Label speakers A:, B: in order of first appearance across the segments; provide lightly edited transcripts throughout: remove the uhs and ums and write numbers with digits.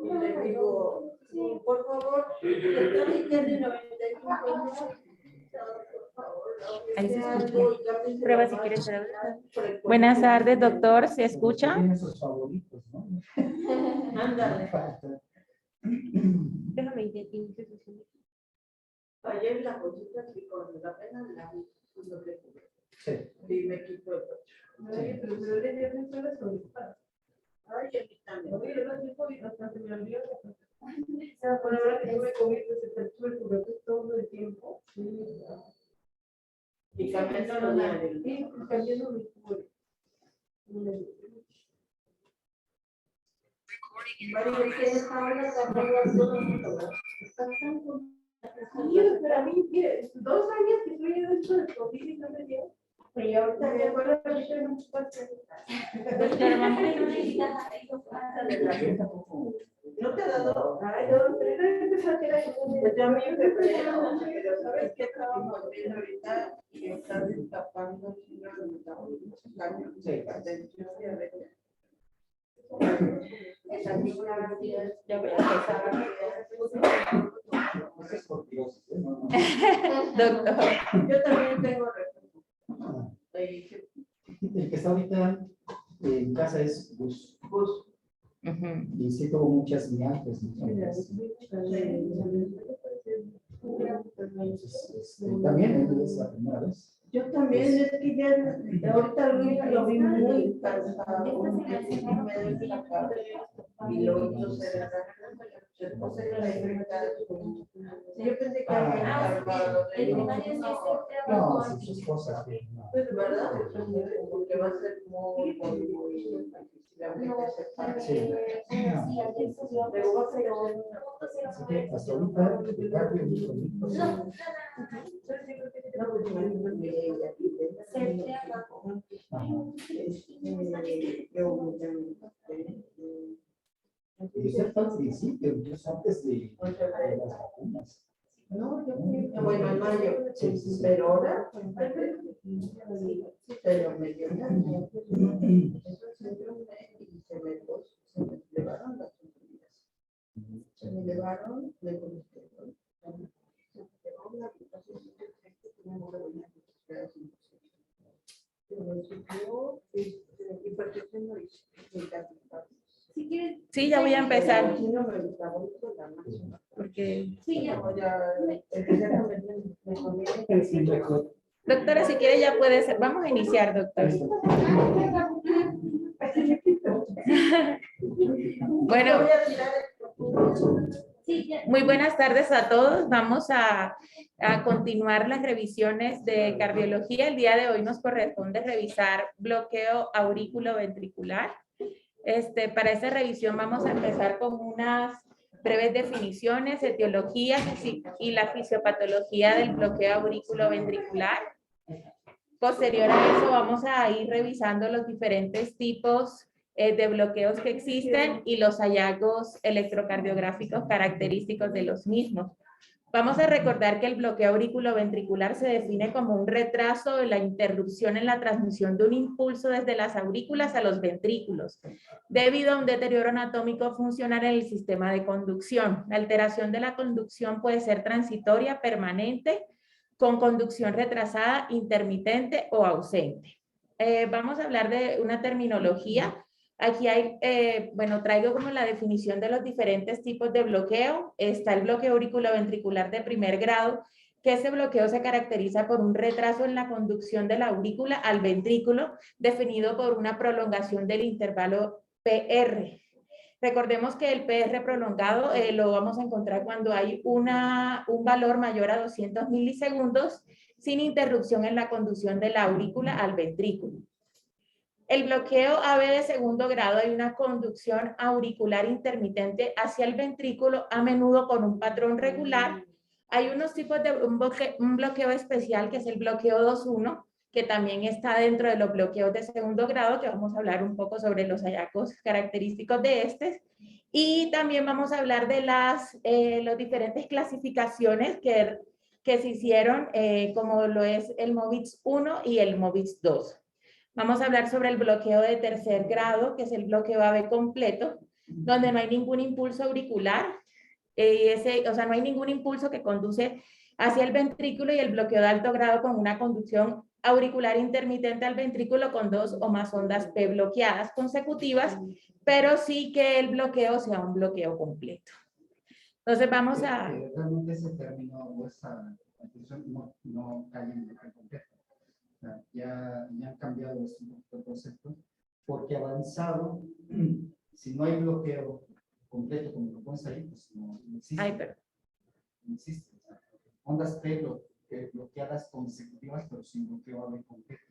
A: Y le digo, por favor, el Tony tiene 95.
B: Ahí se escucha. Prueba si quieres. Buenas tardes, doctor. ¿Se escucha?
C: Tiene sus favoritos, ¿no?
A: Ándale.
B: Déjame intentar.
A: Ayer la consulta sí con la pena la vi.
C: Sí.
A: Y me quito el pecho. Ay, pero le dio un solo solita. Ay, a mí también. Oye, yo no sé COVID, hasta se me olvidó. Por ahora que tuve COVID, pues se tuve el cubrebocas todo el tiempo. Y cambiando los labios. Sí, cambiando mi cubre. María, ¿ustedes ahora cambiando todo el mundo? Están tan contentos. Pero a mí, mire, 2 años que estoy dentro del COVID y no me dio. Y ahorita me acuerdo que ahorita no me puedo hacer. ¿No te ha dado? Ay, no, pero empezó a quedar pues ya a mí me pero ¿sabes qué estábamos viendo ahorita? Y está destapando el síndrome de metabolismo, hipertensión, diabetes. Esa figura ya voy a empezar.
C: Es por Dios, ¿eh? No, no.
B: Doctor.
A: Yo también tengo
C: Ah,
A: reflejo.
C: El que está ahorita en casa es Gus.
A: Pues,
C: Y sí tuvo muchas mialgias. Entonces, también es la primera vez.
A: yo también, es que ya, ahorita Luis lo vi muy cansado, me duele la cabeza y lo hizo se yo pensé que había salvado.
C: No, sí, su esposa. Que no.
A: Pues, ¿verdad? Porque va a ser muy
C: Sí. Así que hasta ahorita, el cardio y el y eso fue al principio, incluso antes de las vacunas.
A: No, yo bueno, en mayo,
C: Sí, sí, sí.
A: pero ahora, pero me dio y se me llevaron las subidas. Se me llevaron de colesterol.
B: Sí, ya voy a empezar. Porque...
A: Sí, ya voy a
B: Doctora, si quiere ya puede ser. Vamos a iniciar, doctor. Bueno, muy buenas tardes a todos. Vamos a continuar las revisiones de cardiología. El día de hoy nos corresponde revisar bloqueo aurículo-ventricular. Para esta revisión vamos a empezar con unas breves definiciones, etiologías y la fisiopatología del bloqueo aurículo-ventricular. Posterior a eso vamos a ir revisando los diferentes tipos de bloqueos que existen y los hallazgos electrocardiográficos característicos de los mismos. Vamos a recordar que el bloqueo auriculoventricular se define como un retraso de la interrupción en la transmisión de un impulso desde las aurículas a los ventrículos, debido a un deterioro anatómico funcional en el sistema de conducción. La alteración de la conducción puede ser transitoria, permanente, con conducción retrasada, intermitente o ausente. Vamos a hablar de una terminología. Aquí hay, traigo como la definición de los diferentes tipos de bloqueo. Está el bloqueo auriculoventricular de primer grado, que ese bloqueo se caracteriza por un retraso en la conducción de la aurícula al ventrículo, definido por una prolongación del intervalo PR. Recordemos que el PR prolongado lo vamos a encontrar cuando hay un valor mayor a 200 milisegundos sin interrupción en la conducción de la aurícula al ventrículo. El bloqueo AB de segundo grado hay una conducción auricular intermitente hacia el ventrículo, a menudo con un patrón regular. Hay unos tipos de un bloqueo especial que es el bloqueo 2.1, que también está dentro de los bloqueos de segundo grado, que vamos a hablar un poco sobre los hallazgos característicos de estos. Y también vamos a hablar de las diferentes clasificaciones que se hicieron, como lo es el MOVIX 1 y el MOVIX 2. Vamos a hablar sobre el bloqueo de tercer grado, que es el bloqueo AB completo, donde no hay ningún impulso auricular, o sea, no hay ningún impulso que conduce hacia el ventrículo, y el bloqueo de alto grado con una conducción auricular intermitente al ventrículo con 2 o más ondas P bloqueadas consecutivas, pero sí que el bloqueo sea un bloqueo completo. Entonces vamos a...
C: Realmente ese término o esa confusión no cae en el completo. O sea, ya han cambiado el concepto, porque avanzado, si no hay bloqueo completo, como lo pones ahí, pues no existe.
B: Ay, perdón.
C: No existe. O sea, ondas P bloqueadas consecutivas, pero sin bloqueo AB completo.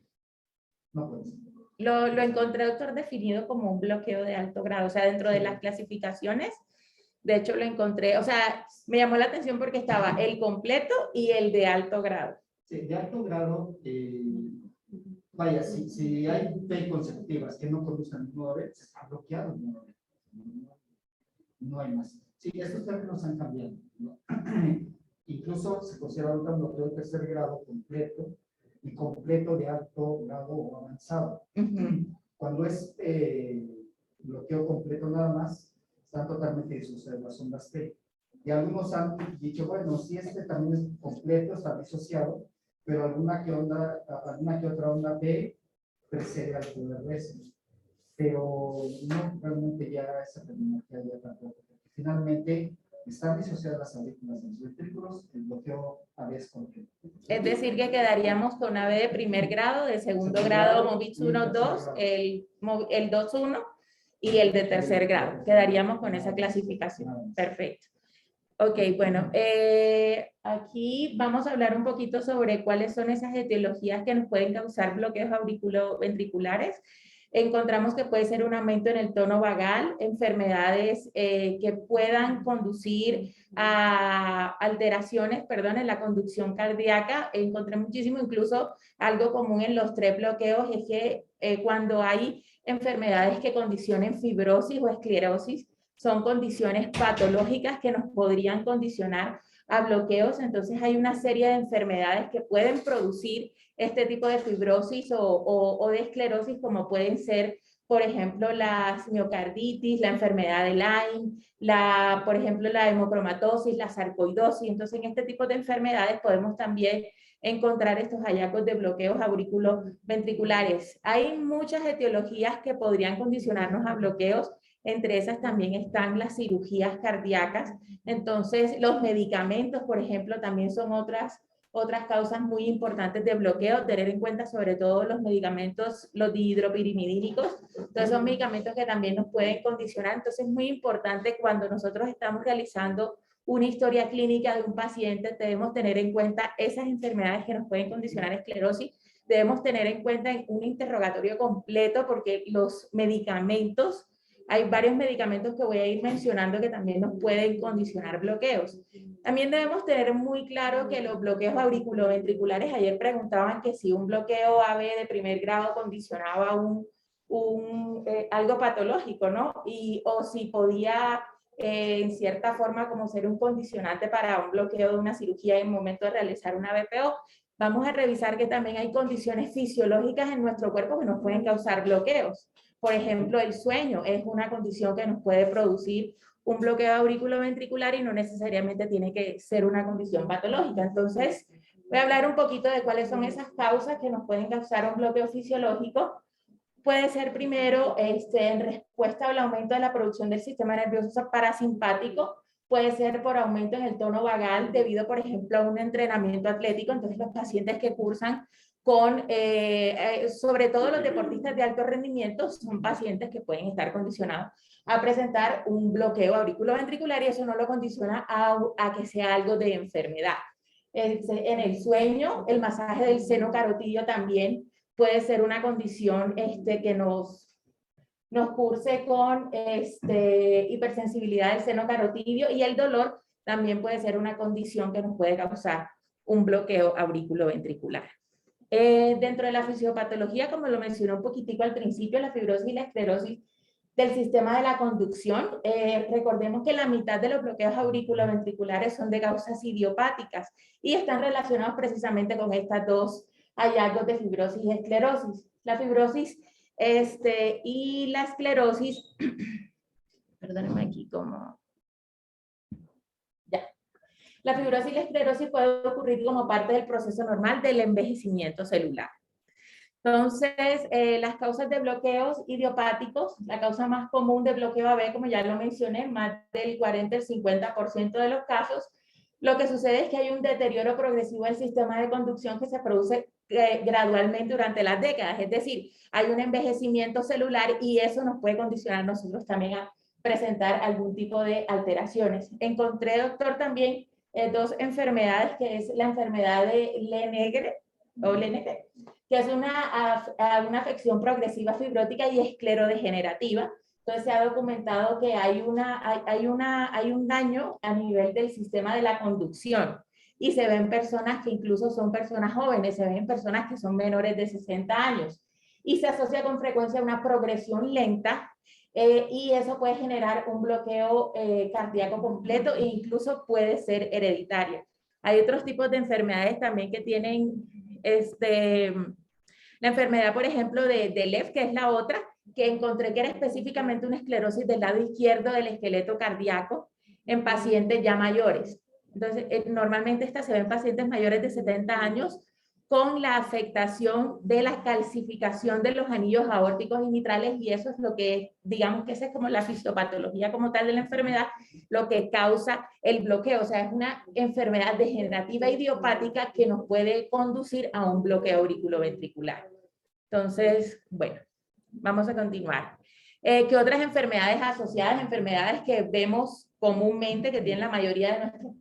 C: No puede ser.
B: Lo encontré, doctor, definido como un bloqueo de alto grado, o sea, dentro de las clasificaciones. De hecho, lo encontré, o sea, me llamó la atención porque estaba el completo y el de alto grado.
C: Sí, de alto grado, vaya, si hay P consecutivas que no conduzcan nueve, se está bloqueado nueve. No hay más. Sí, estos términos han cambiado, ¿no? Incluso se considera ahorita un bloqueo de tercer grado completo y completo de alto grado o avanzado. Cuando es bloqueo completo nada más, están totalmente disociadas las ondas P. Y algunos han dicho, bueno, si este también es completo, está disociado, pero alguna que otra onda P precede al QRS. Pero no, realmente ya esa terminología ya tampoco. Finalmente, están disociadas las aurículas de los ventrículos, el bloqueo AB es completo.
B: Es decir, que quedaríamos con AB de primer grado, de segundo grado, Movitz 1-2, el 2-1 y el de tercer grado. Quedaríamos con esa clasificación. Perfecto. Ok, bueno, aquí vamos a hablar un poquito sobre cuáles son esas etiologías que nos pueden causar bloqueos auriculoventriculares. Encontramos que puede ser un aumento en el tono vagal, enfermedades que puedan conducir a alteraciones, perdón, en la conducción cardíaca. Encontré muchísimo, incluso algo común en los 3 bloqueos es que cuando hay enfermedades que condicionen fibrosis o esclerosis, son condiciones patológicas que nos podrían condicionar a bloqueos. Entonces hay una serie de enfermedades que pueden producir este tipo de fibrosis o de esclerosis, como pueden ser, por ejemplo, la miocarditis, la enfermedad de Lyme, por ejemplo, la hemocromatosis, la sarcoidosis. Entonces, en este tipo de enfermedades podemos también encontrar estos hallazgos de bloqueos auriculoventriculares. Hay muchas etiologías que podrían condicionarnos a bloqueos. Entre esas también están las cirugías cardíacas. Entonces, los medicamentos, por ejemplo, también son otras causas muy importantes de bloqueo. Tener en cuenta sobre todo los medicamentos, los dihidropirimidínicos. Entonces, son medicamentos que también nos pueden condicionar. Entonces, es muy importante cuando nosotros estamos realizando una historia clínica de un paciente, debemos tener en cuenta esas enfermedades que nos pueden condicionar esclerosis. Debemos tener en cuenta un interrogatorio completo, porque los medicamentos, hay varios medicamentos que voy a ir mencionando que también nos pueden condicionar bloqueos. También debemos tener muy claro que los bloqueos auriculoventriculares, ayer preguntaban que si un bloqueo AB de primer grado condicionaba algo patológico, ¿no? O si podía, en cierta forma, como ser un condicionante para un bloqueo de una cirugía en el momento de realizar una BPO. Vamos a revisar que también hay condiciones fisiológicas en nuestro cuerpo que nos pueden causar bloqueos. Por ejemplo, el sueño es una condición que nos puede producir un bloqueo auriculoventricular y no necesariamente tiene que ser una condición patológica. Entonces, voy a hablar un poquito de cuáles son esas causas que nos pueden causar un bloqueo fisiológico. Puede ser primero en respuesta al aumento de la producción del sistema nervioso parasimpático. Puede ser por aumento en el tono vagal debido, por ejemplo, a un entrenamiento atlético. Entonces, los pacientes que cursan sobre todo los deportistas de alto rendimiento, son pacientes que pueden estar condicionados a presentar un bloqueo auriculoventricular, y eso no lo condiciona a que sea algo de enfermedad. En el sueño, el masaje del seno carotidio también puede ser una condición que nos curse con hipersensibilidad del seno carotidio, y el dolor también puede ser una condición que nos puede causar un bloqueo auriculoventricular. Dentro de la fisiopatología, como lo mencioné un poquitico al principio, la fibrosis y la esclerosis del sistema de la conducción, recordemos que la mitad de los bloqueos auriculoventriculares son de causas idiopáticas y están relacionados precisamente con estas dos hallazgos de fibrosis y esclerosis. La fibrosis y la esclerosis, perdónenme aquí como... Ya. La fibrosis y la esclerosis puede ocurrir como parte del proceso normal del envejecimiento celular. Entonces, las causas de bloqueos idiopáticos, la causa más común de bloqueo AB, como ya lo mencioné, más del 40 al 50% de los casos, lo que sucede es que hay un deterioro progresivo del sistema de conducción que se produce gradualmente durante las décadas, es decir, hay un envejecimiento celular y eso nos puede condicionar a nosotros también a presentar algún tipo de alteraciones. Encontré, doctor, también dos enfermedades, que es la enfermedad de Lenegre, o Lenegre, que es una afección progresiva fibrótica y esclerodegenerativa. Entonces se ha documentado que hay un daño a nivel del sistema de la conducción y se ven personas que incluso son personas jóvenes, se ven personas que son menores de 60 años y se asocia con frecuencia a una progresión lenta y eso puede generar un bloqueo cardíaco completo e incluso puede ser hereditaria. Hay otros tipos de enfermedades también que tienen la enfermedad, por ejemplo, de Lev, que es la otra, que encontré que era específicamente una esclerosis del lado izquierdo del esqueleto cardíaco en pacientes ya mayores. Entonces, normalmente esta se ve en pacientes mayores de 70 años con la afectación de la calcificación de los anillos aórticos y mitrales, y eso es lo que, digamos que esa es como la fisiopatología como tal de la enfermedad, lo que causa el bloqueo. O sea, es una enfermedad degenerativa idiopática que nos puede conducir a un bloqueo auriculoventricular. Entonces, bueno, vamos a continuar. ¿Qué otras enfermedades asociadas? Enfermedades que vemos comúnmente que tienen la mayoría de nuestros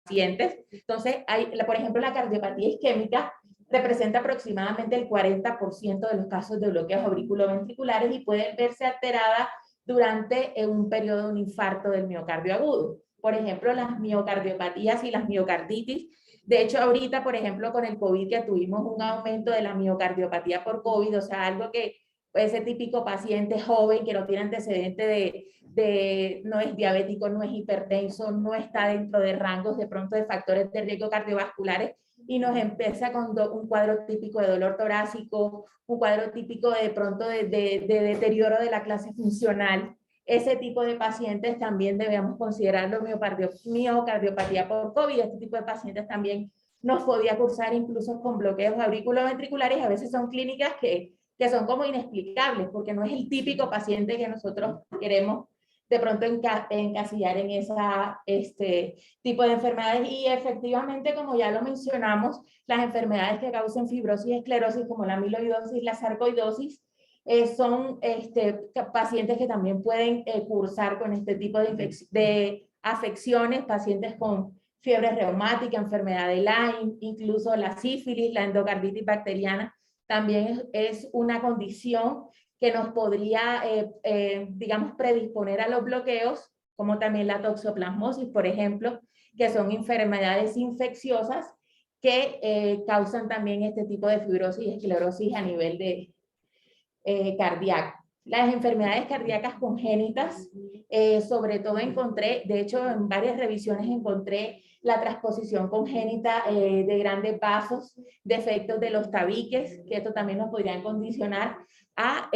B: pacientes. Entonces, por ejemplo, la cardiopatía isquémica representa aproximadamente el 40% de los casos de bloqueos auriculoventriculares y puede verse alterada durante un periodo de un infarto del miocardio agudo. Por ejemplo, las miocardiopatías y las miocarditis. De hecho, ahorita, por ejemplo, con el COVID que tuvimos un aumento de la miocardiopatía por COVID, o sea, algo que ese típico paciente joven que no tiene antecedente no es diabético, no es hipertenso, no está dentro de rangos de pronto de factores de riesgo cardiovasculares y nos empieza con un cuadro típico de dolor torácico, un cuadro típico de pronto de deterioro de la clase funcional. Ese tipo de pacientes también debemos considerarlo miocardiopatía por COVID. Este tipo de pacientes también nos podía cursar incluso con bloqueos auriculoventriculares. A veces son clínicas que son como inexplicables, porque no es el típico paciente que nosotros queremos de pronto encasillar en ese tipo de enfermedades. Y efectivamente, como ya lo mencionamos, las enfermedades que causan fibrosis y esclerosis, como la amiloidosis, la sarcoidosis, son pacientes que también pueden cursar con este tipo de afecciones, pacientes con fiebre reumática, enfermedad de Lyme, incluso la sífilis, la endocarditis bacteriana, también es una condición que nos podría, digamos, predisponer a los bloqueos, como también la toxoplasmosis, por ejemplo, que son enfermedades infecciosas que causan también este tipo de fibrosis y esclerosis a nivel de cardíaco. Las enfermedades cardíacas congénitas, sobre todo encontré, de hecho en varias revisiones encontré la transposición congénita de grandes vasos, defectos de los tabiques, que esto también nos podrían condicionar a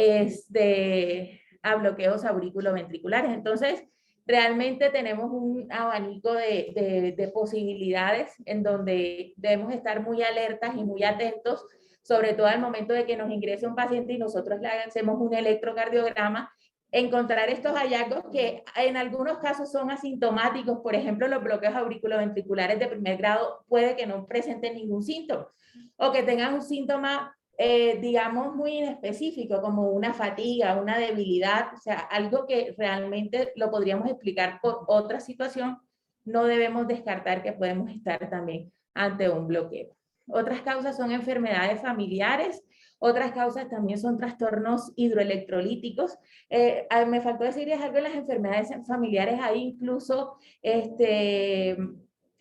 B: bloqueos auriculoventriculares. Entonces, realmente tenemos un abanico de posibilidades en donde debemos estar muy alertas y muy atentos, sobre todo al momento de que nos ingrese un paciente y nosotros le hacemos un electrocardiograma, encontrar estos hallazgos que en algunos casos son asintomáticos. Por ejemplo, los bloqueos auriculoventriculares de primer grado puede que no presenten ningún síntoma o que tengan un síntoma, digamos, muy inespecífico, como una fatiga, una debilidad, o sea, algo que realmente lo podríamos explicar por otra situación. No debemos descartar que podemos estar también ante un bloqueo. Otras causas son enfermedades familiares, otras causas también son trastornos hidroelectrolíticos. Me faltó decirles algo de las enfermedades familiares, hay incluso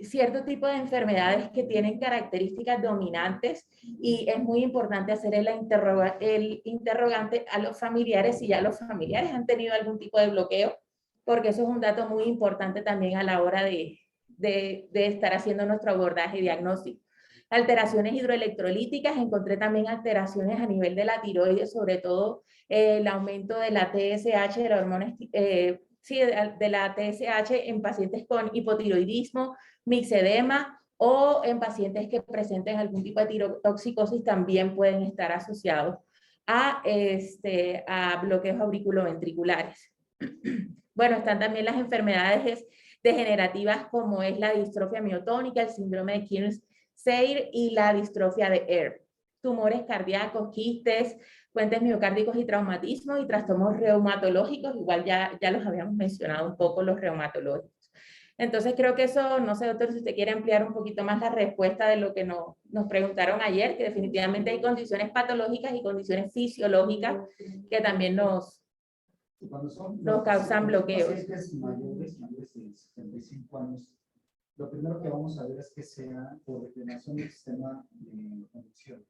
B: cierto tipo de enfermedades que tienen características dominantes y es muy importante hacer el interrogante a los familiares si ya los familiares han tenido algún tipo de bloqueo, porque eso es un dato muy importante también a la hora de estar haciendo nuestro abordaje diagnóstico. alteraciones hidroelectrolíticas, encontré también alteraciones a nivel de la tiroides, sobre todo el aumento de la TSH, de la hormona, sí, de la TSH en pacientes con hipotiroidismo, mixedema, o en pacientes que presenten algún tipo de tirotoxicosis también pueden estar asociados a bloqueos auriculoventriculares. Bueno, están también las enfermedades degenerativas como es la distrofia miotónica, el síndrome de Kearns-Sayre y la distrofia de Erb. Tumores cardíacos, quistes, puentes miocárdicos y traumatismos y trastornos reumatológicos, igual ya los habíamos mencionado un poco los reumatológicos. Entonces creo que eso, no sé, doctor, si usted quiere ampliar un poquito más la respuesta de lo que nos preguntaron ayer, que definitivamente hay condiciones patológicas y condiciones fisiológicas que también nos causan bloqueos.
C: Pacientes mayores de 75 años, lo primero que vamos a ver es que sea por determinación del sistema de conducción.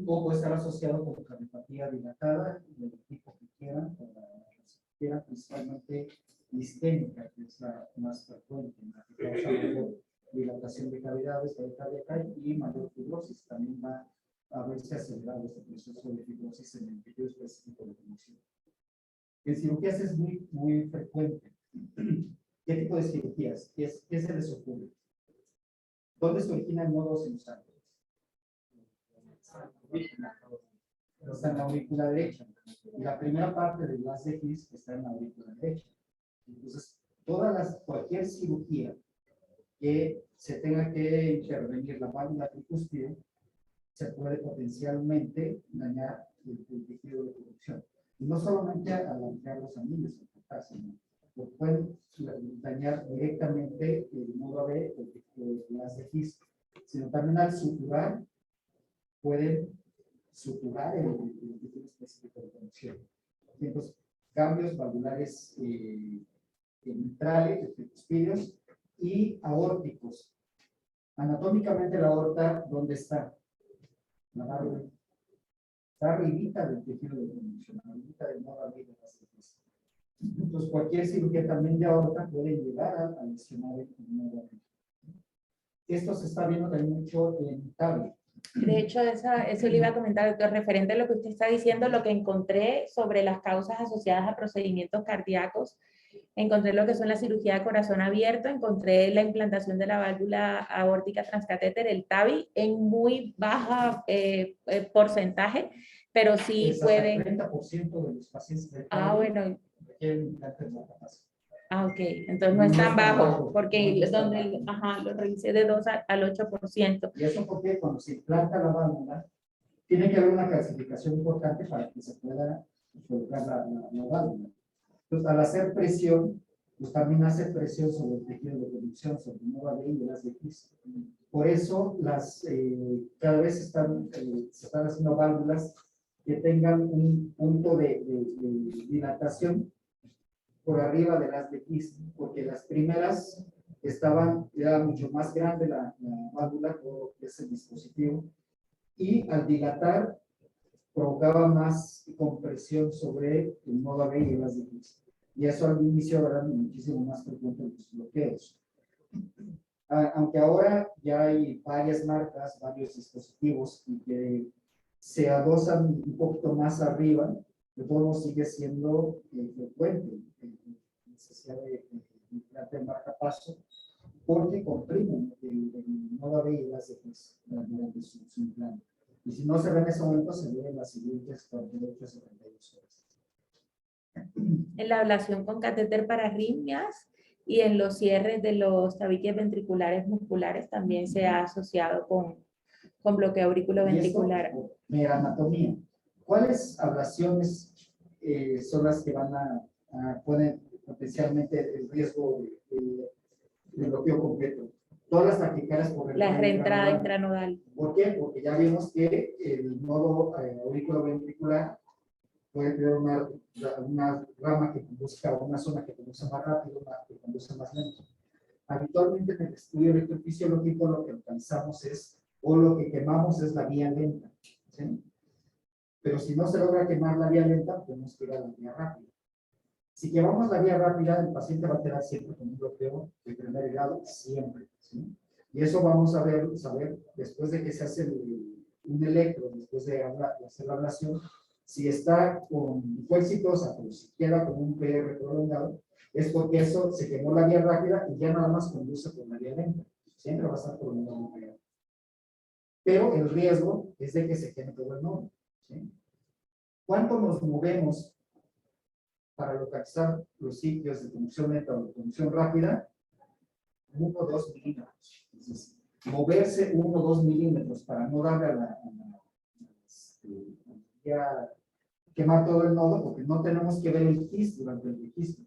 C: O puede estar asociado con cardiopatía dilatada, del tipo que quieran, principalmente isquémica, que es la más frecuente, la que causa mayor dilatación de cavidades cardíacas y mayor fibrosis. También va a verse acelerado este proceso de fibrosis en el tejido específico de conducción. En cirugías es muy frecuente. ¿Qué tipo de cirugías? ¿Qué se les ocurre? ¿Dónde se origina el nodo sinusal? Está en la aurícula derecha. Y la primera parte del haz de His está en la aurícula derecha. Entonces, cualquier cirugía que se tenga que intervenir la válvula tricúspide, se puede potencialmente dañar el tejido de conducción. Y no solamente al ampliar los anillos, sino pueden dañar directamente el nodo B, el haz de His, sino también al suturar, pueden suturar el tejido específico de conducción. Entonces, cambios valvulares mitrales, tricuspídeos y aórticos. Anatómicamente la aorta, ¿dónde está? La válvula. Está arribita del tejido de conducción, arribita del nodo B de las tejidos. Entonces, cualquier cirugía también de aorta puede llegar a lesionar el nodo B. Esto se está viendo también mucho en TAVI.
B: De hecho, eso le iba a comentar, doctor, referente a lo que usted está diciendo, lo que encontré sobre las causas asociadas a procedimientos cardíacos, encontré lo que son la cirugía de corazón abierto, encontré la implantación de la válvula aórtica transcatéter, el TAVI, en muy baja porcentaje, pero sí puede...
C: El 30% de los pacientes de TAVI
B: bueno.
C: requieren implantes marcapasos.
B: Ok, entonces no es tan bajo, porque lo revisé de 2 al 8%.
C: ¿Y eso porque cuando se implanta la válvula, tiene que haber una clasificación importante para que se pueda colocar la válvula? Entonces, al hacer presión, pues también hace presión sobre el tejido de conducción, sobre el nodo B y las de His. Por eso, cada vez se están haciendo válvulas que tengan un punto de dilatación por arriba de las de His, porque las primeras era mucho más grande la válvula, todo ese dispositivo, y al dilatar provocaba más compresión sobre el nodo B y las de His. Y eso al inicio era muchísimo más frecuente en los bloqueos. Aunque ahora ya hay varias marcas, varios dispositivos y que se adosan un poquito más arriba, de todos modos sigue siendo frecuente la necesidad de implante de marcapaso, porque comprimen el nodo B y las de His durante su implante. Y si no se ve en ese momento, se ve en las siguientes 48 a 72 horas.
B: En la ablación con catéter para arritmias y en los cierres de los tabiques ventriculares musculares también se ha asociado con bloqueo auriculoventricular.
C: Mera anatomía. ¿Cuáles ablaciones son las que van a poner potencialmente el riesgo de bloqueo completo? Todas las taquicardias por
B: la reentrada intranodal.
C: ¿Por qué? Porque ya vimos que el nodo auriculoventricular puede tener una rama que conduzca, una zona que conduzca más rápido, una que conduzca más lento. Habitualmente en el estudio electrofisiológico lo que alcanzamos o lo que quemamos es la vía lenta, ¿sí? Pero si no se logra quemar la vía lenta, podemos ir a la vía rápida. Si quemamos la vía rápida, el paciente va a quedar siempre con un bloqueo de primer grado, siempre, ¿sí? Y eso vamos a saber después de que se hace un electro, después de hacer la ablación, si fue exitosa, pero si queda con un PR prolongado, es porque eso se quemó la vía rápida y ya nada más conduce por la vía lenta. Siempre va a estar prolongado el PR. Pero el riesgo es de que se queme todo el nodo. ¿Sí? ¿Cuánto nos movemos para localizar los sitios de conducción lenta o de conducción rápida? 1 o 2 milímetros. Entonces, moverse 1 o 2 milímetros para no darle ya quemar todo el nodo, porque no tenemos que ver el GIS durante el registro.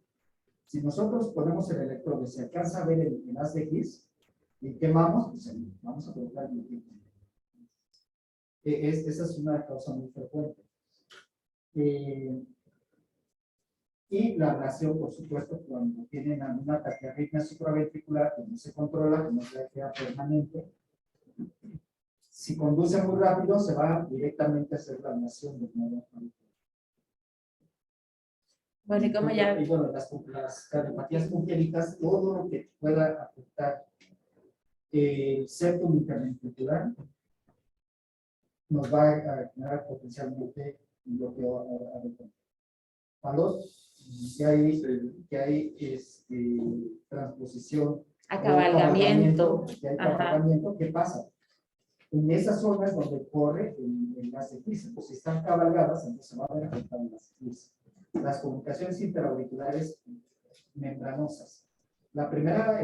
C: Si nosotros ponemos el electrodo, se alcanza a ver el haz de GIS y quemamos, pues vamos a colocar el equipo. Esa es una causa muy frecuente. Y la ablación, por supuesto, cuando tienen alguna taquiarritmia supraventricular que no se controla, que no se queda permanente, si conduce muy rápido, se va directamente a hacer la ablación del nodo.
B: Bueno, y como ya...
C: Y bueno, las cardiopatías congénitas, todo lo que pueda afectar el septum interventricular nos va a generar potencialmente un bloqueo adecuado. Cuando que hay transposición,
B: Acabalgamiento.
C: ¿Qué pasa? En esas zonas donde corre el gas de GIS, entonces si están cabalgadas, entonces va a haber afectado las GIS. Las comunicaciones interauriculares membranosas. La primera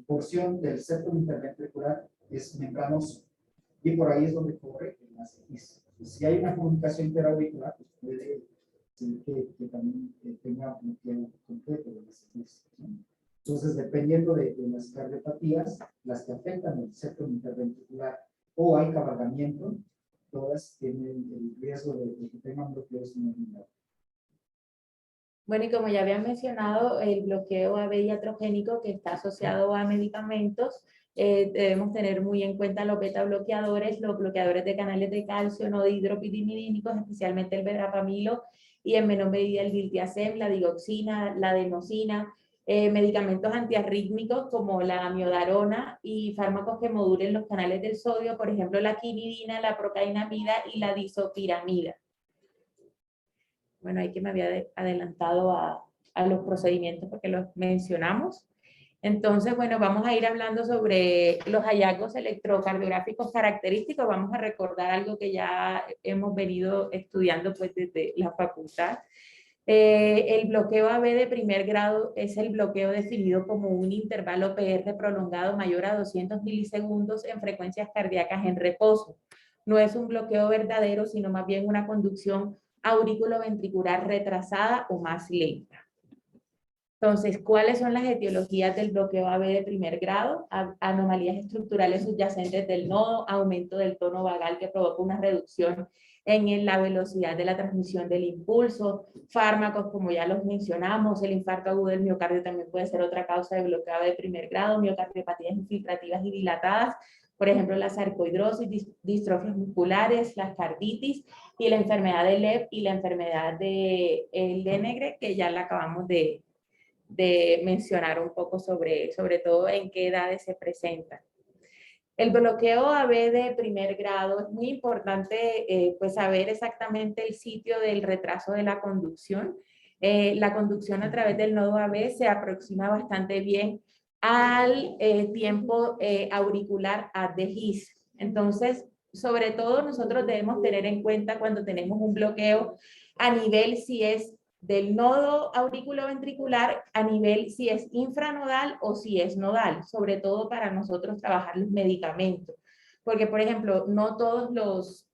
C: porción del septum interventricular es membranoso y por ahí es donde corre el gas de GIS. Si hay una comunicación interauricular, pues puede ser que también tenga un bloqueo completo de las GIS. Entonces, dependiendo de las cardiopatías, las que afectan el septum interventricular o hay cabalgamiento, todas tienen el riesgo de que tengan bloqueos inhabilitados.
B: Bueno, y como ya había mencionado, el bloqueo AB iatrogénico que está asociado a medicamentos, debemos tener muy en cuenta los beta bloqueadores, los bloqueadores de canales de calcio no dihidropyrimidínicos, especialmente el verapamilo y en menor medida el diltiazem, la digoxina, la adenosina, medicamentos antiarrítmicos como la amiodarona y fármacos que modulen los canales del sodio, por ejemplo la quinidina, la procainamida y la disopiramida. Bueno, ahí que me había adelantado a los procedimientos porque los mencionamos. Entonces, bueno, vamos a ir hablando sobre los hallazgos electrocardiográficos característicos. Vamos a recordar algo que ya hemos venido estudiando pues desde la facultad. El bloqueo AB de primer grado es el bloqueo definido como un intervalo PR prolongado mayor a 200 milisegundos en frecuencias cardíacas en reposo. No es un bloqueo verdadero, sino más bien una conducción auriculoventricular retrasada o más lenta. Entonces, ¿cuáles son las etiologías del bloqueo AB de primer grado? Anomalías estructurales subyacentes del nodo, aumento del tono vagal que provoca una reducción en la velocidad de la transmisión del impulso, fármacos como ya los mencionamos, el infarto agudo del miocardio también puede ser otra causa de bloqueo AB de primer grado, miocardiopatías infiltrativas y dilatadas, por ejemplo, la sarcoidrosis, distrofias musculares, la carditis y la enfermedad de Lev y la enfermedad de Lenegre, que ya la acabamos de mencionar un poco sobre todo en qué edades se presentan. El bloqueo AB de primer grado es muy importante pues saber exactamente el sitio del retraso de la conducción. La conducción a través del nodo AB se aproxima bastante bien al tiempo auricular ad de GIS. Entonces, sobre todo nosotros debemos tener en cuenta cuando tenemos un bloqueo a nivel si es del nodo auriculoventricular a nivel si es infranodal o si es nodal, sobre todo para nosotros trabajar los medicamentos. Porque, por ejemplo, no todos los...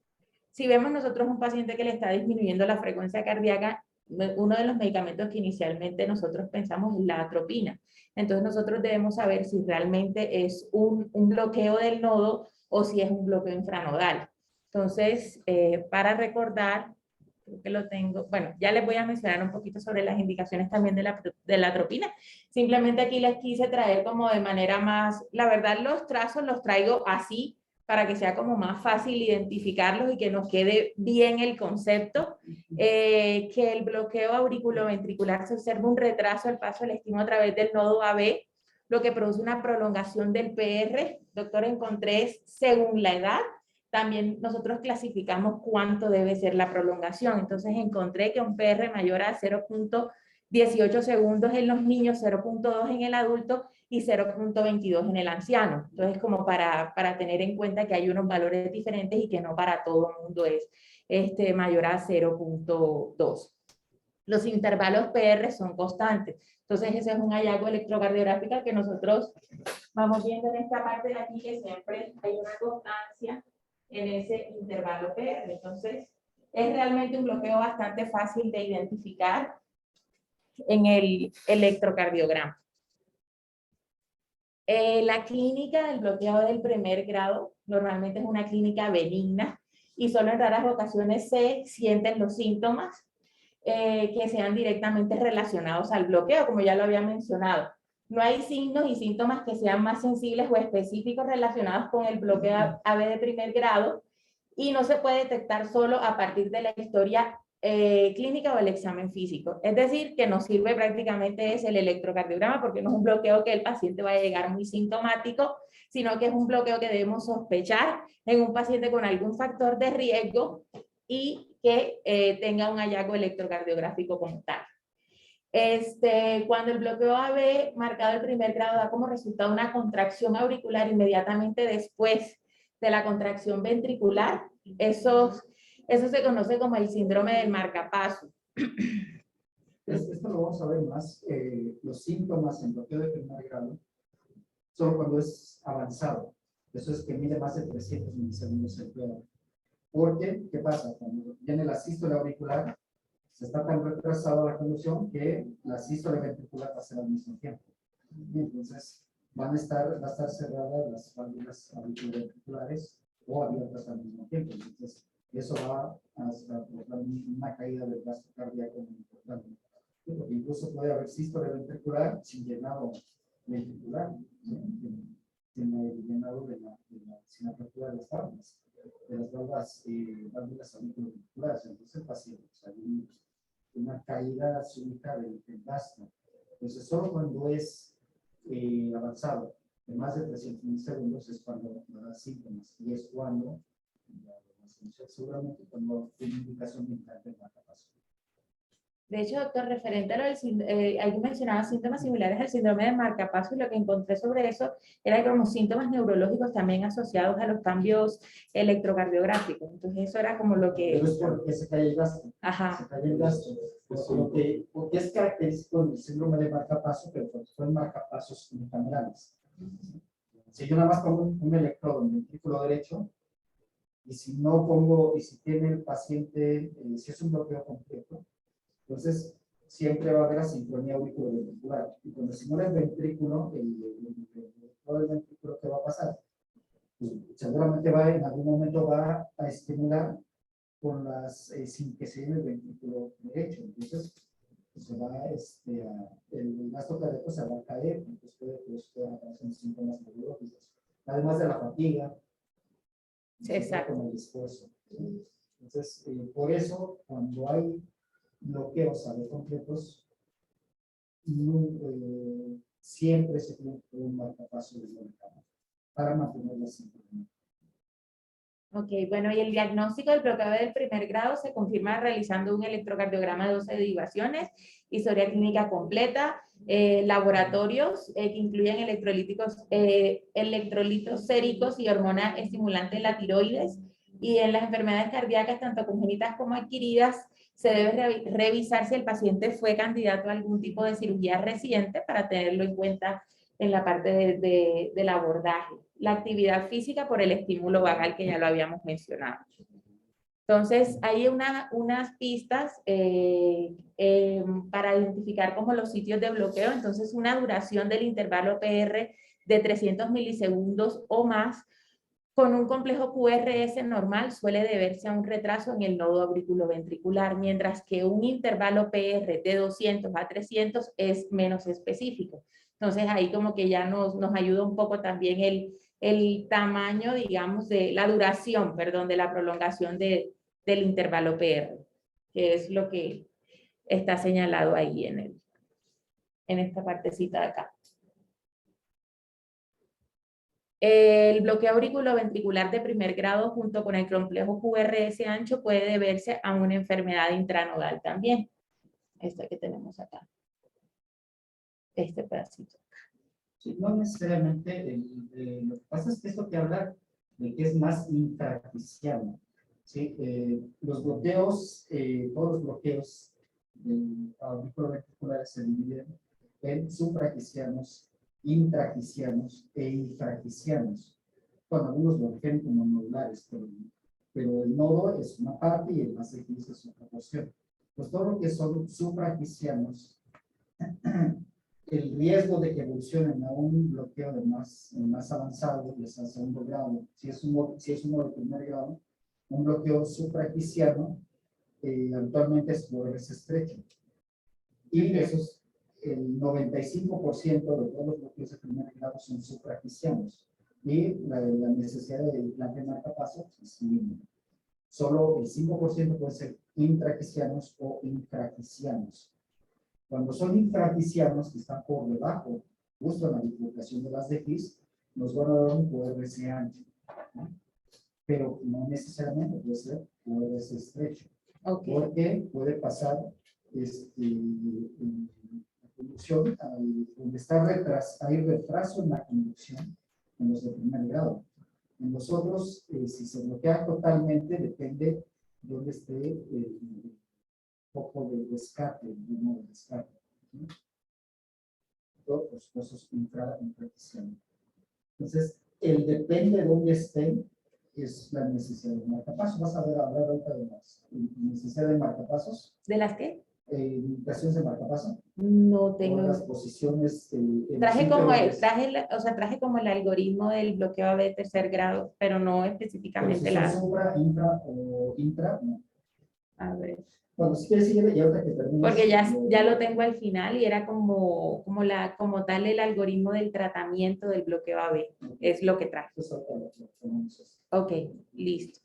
B: Si vemos nosotros un paciente que le está disminuyendo la frecuencia cardíaca, uno de los medicamentos que inicialmente nosotros pensamos es la atropina. Entonces nosotros debemos saber si realmente es un bloqueo del nodo o si es un bloqueo infranodal. Entonces, para recordar, creo que lo tengo, bueno, ya les voy a mencionar un poquito sobre las indicaciones también de la atropina. Simplemente aquí les quise traer como de manera más, la verdad los trazos los traigo así para que sea como más fácil identificarlos y que nos quede bien el concepto, que el bloqueo auriculoventricular se observa un retraso al paso del estímulo a través del nodo AB lo que produce una prolongación del PR. Doctor, encontré es según la edad. También nosotros clasificamos cuánto debe ser la prolongación. Entonces encontré que un PR mayor a 0.18 segundos en los niños, 0.2 en el adulto y 0.22 en el anciano. Entonces, como para tener en cuenta que hay unos valores diferentes y que no para todo el mundo es mayor a 0.2. Los intervalos PR son constantes. Entonces, ese es un hallazgo electrocardiográfico que nosotros vamos viendo en esta parte de aquí, que siempre hay una constancia en ese intervalo PR. Entonces, es realmente un bloqueo bastante fácil de identificar en el electrocardiograma. La clínica del bloqueo del primer grado normalmente es una clínica benigna y solo en raras ocasiones se sienten los síntomas que sean directamente relacionados al bloqueo, como ya lo había mencionado. No hay signos y síntomas que sean más sensibles o específicos relacionados con el bloqueo AB de primer grado y no se puede detectar solo a partir de la historia clínica o el examen físico. Es decir, que nos sirve prácticamente es el electrocardiograma porque no es un bloqueo que el paciente vaya a llegar muy sintomático, sino que es un bloqueo que debemos sospechar en un paciente con algún factor de riesgo y que tenga un hallazgo electrocardiográfico como tal. Cuando el bloqueo AB marcado el primer grado da como resultado una contracción auricular inmediatamente después de la contracción ventricular, eso se conoce como el síndrome del marcapaso.
C: Esto lo vamos a ver más, los síntomas en bloqueo de primer grado, solo cuando es avanzado. Eso es que mide más de 300 milisegundos el PR. Porque, ¿qué pasa? Cuando viene la sístole auricular, se está tan retrasada la conducción que la sístole ventricular va a ser al mismo tiempo. Y entonces, va a estar cerradas las válvulas auriculoventriculares o abiertas al mismo tiempo. Entonces, eso va a provocar una caída del gasto cardíaco muy importante. Porque incluso puede haber sístole ventricular sin llenado ventricular, ¿sí? Sin el llenado sin apertura de las válvulas. De las válvulas auriculoventriculares. Entonces, el paciente, hay una caída súbita del gasto. Entonces, solo cuando es avanzado, de más de 300 milisegundos, es cuando da síntomas. Y es cuando, seguramente, cuando tiene indicación de marcapaso.
B: De hecho, doctor, referente a lo del alguien mencionaba síntomas similares al síndrome de marcapaso y lo que encontré sobre eso era como síntomas neurológicos también asociados a los cambios electrocardiográficos. Entonces, eso era como lo que...
C: Pero es porque se cae el gasto.
B: Ajá.
C: Se cae el gasto. Porque es característico del síndrome de marcapaso, pero son marcapasos unicamerales. Si yo nada más pongo un electrodo en el ventrículo derecho, y si no pongo, y si tiene el paciente, si es un bloqueo completo, entonces siempre va a haber asincronía auriculoventricular. Y cuando se muere el ventrículo, el ventrículo, ¿qué va a pasar? Pues seguramente en algún momento va a estimular con sin que se llene el ventrículo derecho. Entonces, pues se va el gasto cardíaco se va a caer, entonces puede aparecer síntomas neurológicos. Además de la fatiga,
B: exacto,
C: con el esfuerzo, ¿sí? Entonces, por eso, cuando hay bloqueos a completos, siempre se tiene que un marcapaso de bloqueo para mantener la sincronía.
B: Ok, bueno, y el diagnóstico del bloqueo del primer grado se confirma realizando un electrocardiograma de 12 derivaciones, historia clínica completa, laboratorios que incluyen electrolitos séricos y hormona estimulante en la tiroides, y en las enfermedades cardíacas, tanto congénitas como adquiridas, se debe revisar si el paciente fue candidato a algún tipo de cirugía reciente para tenerlo en cuenta en la parte del abordaje. La actividad física por el estímulo vagal que ya lo habíamos mencionado. Entonces, hay unas pistas para identificar como los sitios de bloqueo. Entonces, una duración del intervalo PR de 300 milisegundos o más con un complejo QRS normal suele deberse a un retraso en el nodo auriculoventricular, mientras que un intervalo PR de 200 a 300 es menos específico. Entonces ahí como que ya nos ayuda un poco también el tamaño, digamos, de la duración, perdón, de la prolongación del intervalo PR, que es lo que está señalado ahí en esta partecita de acá. El bloqueo auriculoventricular de primer grado junto con el complejo QRS ancho puede deberse a una enfermedad intranodal también. Esta que tenemos acá. Este pedacito.
C: Sí, no necesariamente, lo que pasa es que esto te habla de que es más infrarticiano. ¿Sí? Los bloqueos, todos los bloqueos auriculoventriculares se dividen en suprarticianos, intrarticianos e infrarticianos. Bueno, algunos lo definen como nodulares, pero el nodo es una parte y el más X es otra porción. Pues todo lo que son suprarticianos, el riesgo de que evolucionen a un bloqueo de más avanzado, ya sea segundo grado, si es uno de primer grado, un bloqueo suprarticiano, habitualmente es QRS estrecho. Y esos, el 95% de todos los bloqueos de primer grado son suprarticianos. Y la necesidad de implante marcapaso es mínima. Solo el 5% puede ser intrarticianos o infrarticianos. Cuando son infrarticianos, que están por debajo, justo en la bifurcación de las DX, nos van a dar un QRS ancho, ¿no? Pero no necesariamente puede ser QRS estrecho.
B: Okay.
C: Porque puede pasar la conducción, donde hay retraso en la conducción en los de primer grado. En los otros, si se bloquea totalmente, depende de dónde esté el foco de descarte, el ritmo de descarte. ¿Sí? Todos los cosas infrarticianos. Entonces, el depende de dónde estén es la necesidad de marcapasos. Vas a hablar ahorita de la necesidad de marcapasos.
B: ¿De las qué?
C: Indicaciones de marcapaso.
B: No tengo.
C: O las posiciones.
B: Traje como el algoritmo del bloqueo AB de tercer grado, pero no específicamente
C: la.
B: la.
C: Supra, infra o intra, no.
B: A ver.
C: Bueno, si quieres seguir, y ahorita que termines.
B: Porque ya lo tengo al final y era como tal el algoritmo del tratamiento del bloqueo AB. Es lo que traje. Ok, listo.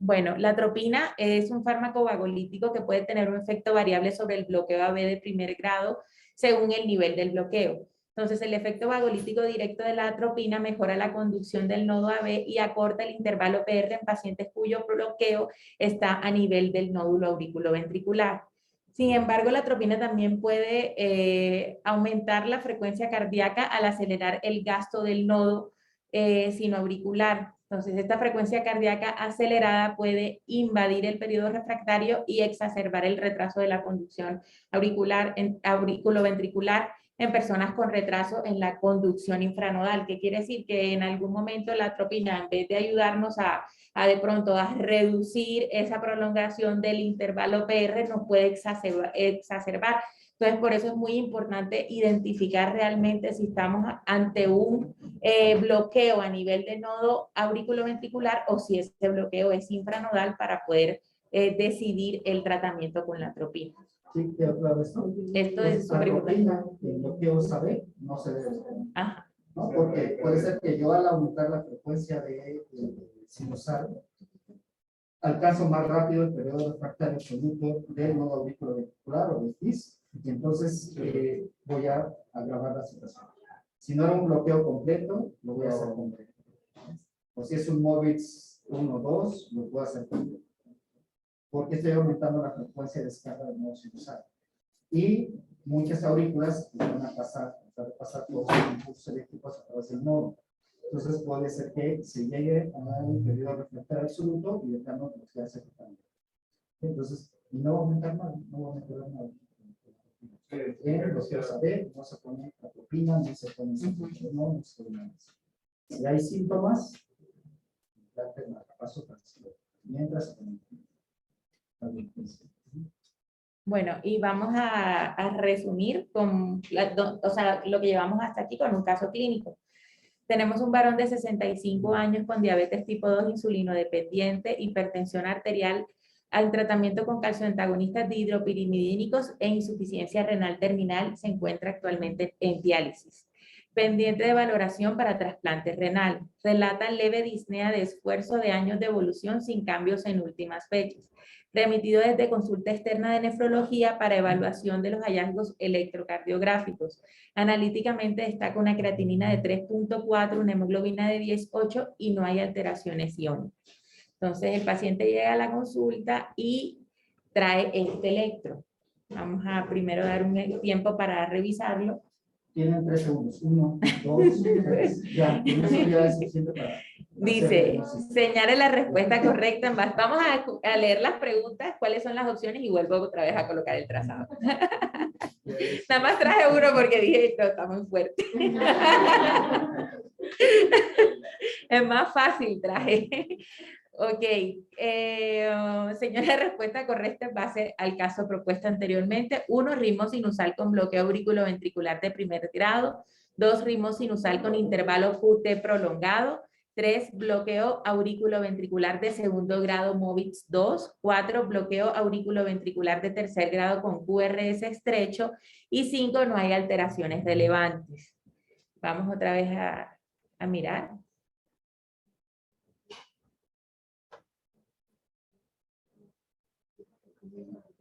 B: Bueno, la atropina es un fármaco vagolítico que puede tener un efecto variable sobre el bloqueo AB de primer grado según el nivel del bloqueo. Entonces, el efecto vagolítico directo de la atropina mejora la conducción del nodo AB y acorta el intervalo PR en pacientes cuyo bloqueo está a nivel del nódulo auriculoventricular. Sin embargo, la atropina también puede aumentar la frecuencia cardíaca al acelerar el gasto del nodo sinoauricular. Entonces, esta frecuencia cardíaca acelerada puede invadir el periodo refractario y exacerbar el retraso de la conducción auriculoventricular en personas con retraso en la conducción infranodal, que quiere decir que en algún momento la atropina, en vez de ayudarnos a de pronto a reducir esa prolongación del intervalo PR, nos puede exacerbar. Entonces, por eso es muy importante identificar realmente si estamos ante un bloqueo a nivel de nodo auriculoventricular o si ese bloqueo es infranodal para poder decidir el tratamiento con la atropina.
C: Sí, ¿qué otra vez? ¿No?
B: Esto es súper
C: importante. El bloqueo SAB no se debe hacer.
B: Ajá.
C: ¿No? Porque puede ser que yo al aumentar la frecuencia de sinusal alcanzo más rápido el periodo refractario absoluto del nodo auriculoventricular o del FIS, y entonces voy a agravar la situación. Si no era un bloqueo completo, lo voy a hacer completo. O si es un MOVIX 1 o 2, lo puedo hacer completo. Porque estoy aumentando la frecuencia de descarga del nodo sinusal. Y muchas aurículas van a pasar todos los impulsos eléctricos a través del nodo. Entonces puede ser que se llegue a un periodo refractario absoluto y de plano bloquearse totalmente. Entonces, no va a aumentar nada, no va a mejorar nada. Los que saber, no se pone atropina, no se pone no se pone nada. Si hay síntomas, date marcapaso mientras.
B: Bueno, y vamos a resumir con lo que llevamos hasta aquí con un caso clínico. Tenemos un varón de 65 años con diabetes tipo 2 insulinodependiente, hipertensión arterial, al tratamiento con calcioantagonistas dihidropirimidínicos e insuficiencia renal terminal. Se encuentra actualmente en diálisis. Pendiente de valoración para trasplante renal. Relata leve disnea de esfuerzo de años de evolución sin cambios en últimas fechas. remitido desde consulta externa de nefrología para evaluación de los hallazgos electrocardiográficos. Analíticamente destaca una creatinina de 3.4, una hemoglobina de 10.8 y no hay alteraciones iónicas. Entonces el paciente llega a la consulta y trae este electro. Vamos a primero dar un tiempo para revisarlo.
C: Tienen 3 segundos. 1, 2, 3. Ya, con eso ya es suficiente para...
B: Dice, señale la respuesta correcta. Vamos a leer las preguntas, cuáles son las opciones y vuelvo otra vez a colocar el trazado. Nada más traje uno porque dije, esto está muy fuerte. Es más fácil, traje. Ok, señora, respuesta correcta en base al caso propuesto anteriormente. 1, ritmo sinusal con bloqueo auriculoventricular de primer grado. 2, ritmo sinusal con intervalo QT prolongado. 3, bloqueo auriculoventricular de segundo grado MOVIX 2. 4, bloqueo auriculoventricular de tercer grado con QRS estrecho. Y 5, no hay alteraciones relevantes. Vamos otra vez a mirar.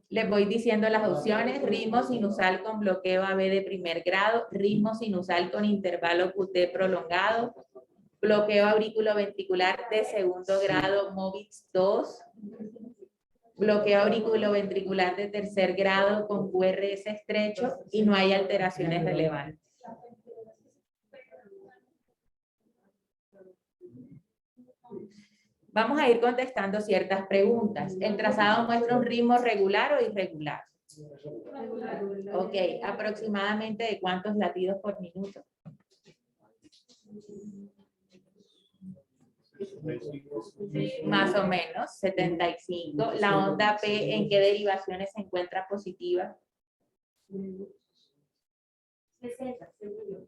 B: Les voy diciendo las opciones: ritmo sinusal con bloqueo AB de primer grado, ritmo sinusal con intervalo QT prolongado, bloqueo auriculoventricular de segundo grado MOVIX 2, bloqueo auriculoventricular de tercer grado con QRS estrecho y no hay alteraciones relevantes. Vamos a ir contestando ciertas preguntas. ¿El trazado muestra un ritmo regular o irregular? Ok, aproximadamente ¿de cuántos latidos por minuto? Más o menos, 75. ¿La onda P en qué derivaciones se encuentra positiva?
D: 60, seguro.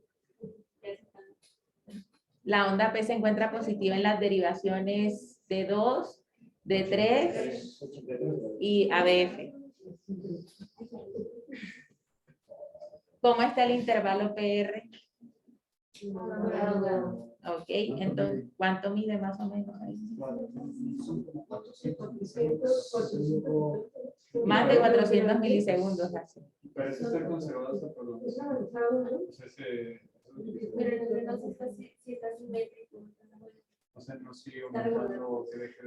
B: La onda P se encuentra positiva en las derivaciones D2, D3 y ABF. ¿Cómo está el intervalo PR? Ok, entonces, ¿cuánto mide más o menos ahí? Más de 400 milisegundos. Así.
E: Parece estar conservado hasta por
D: Pero no sé si está simétrico.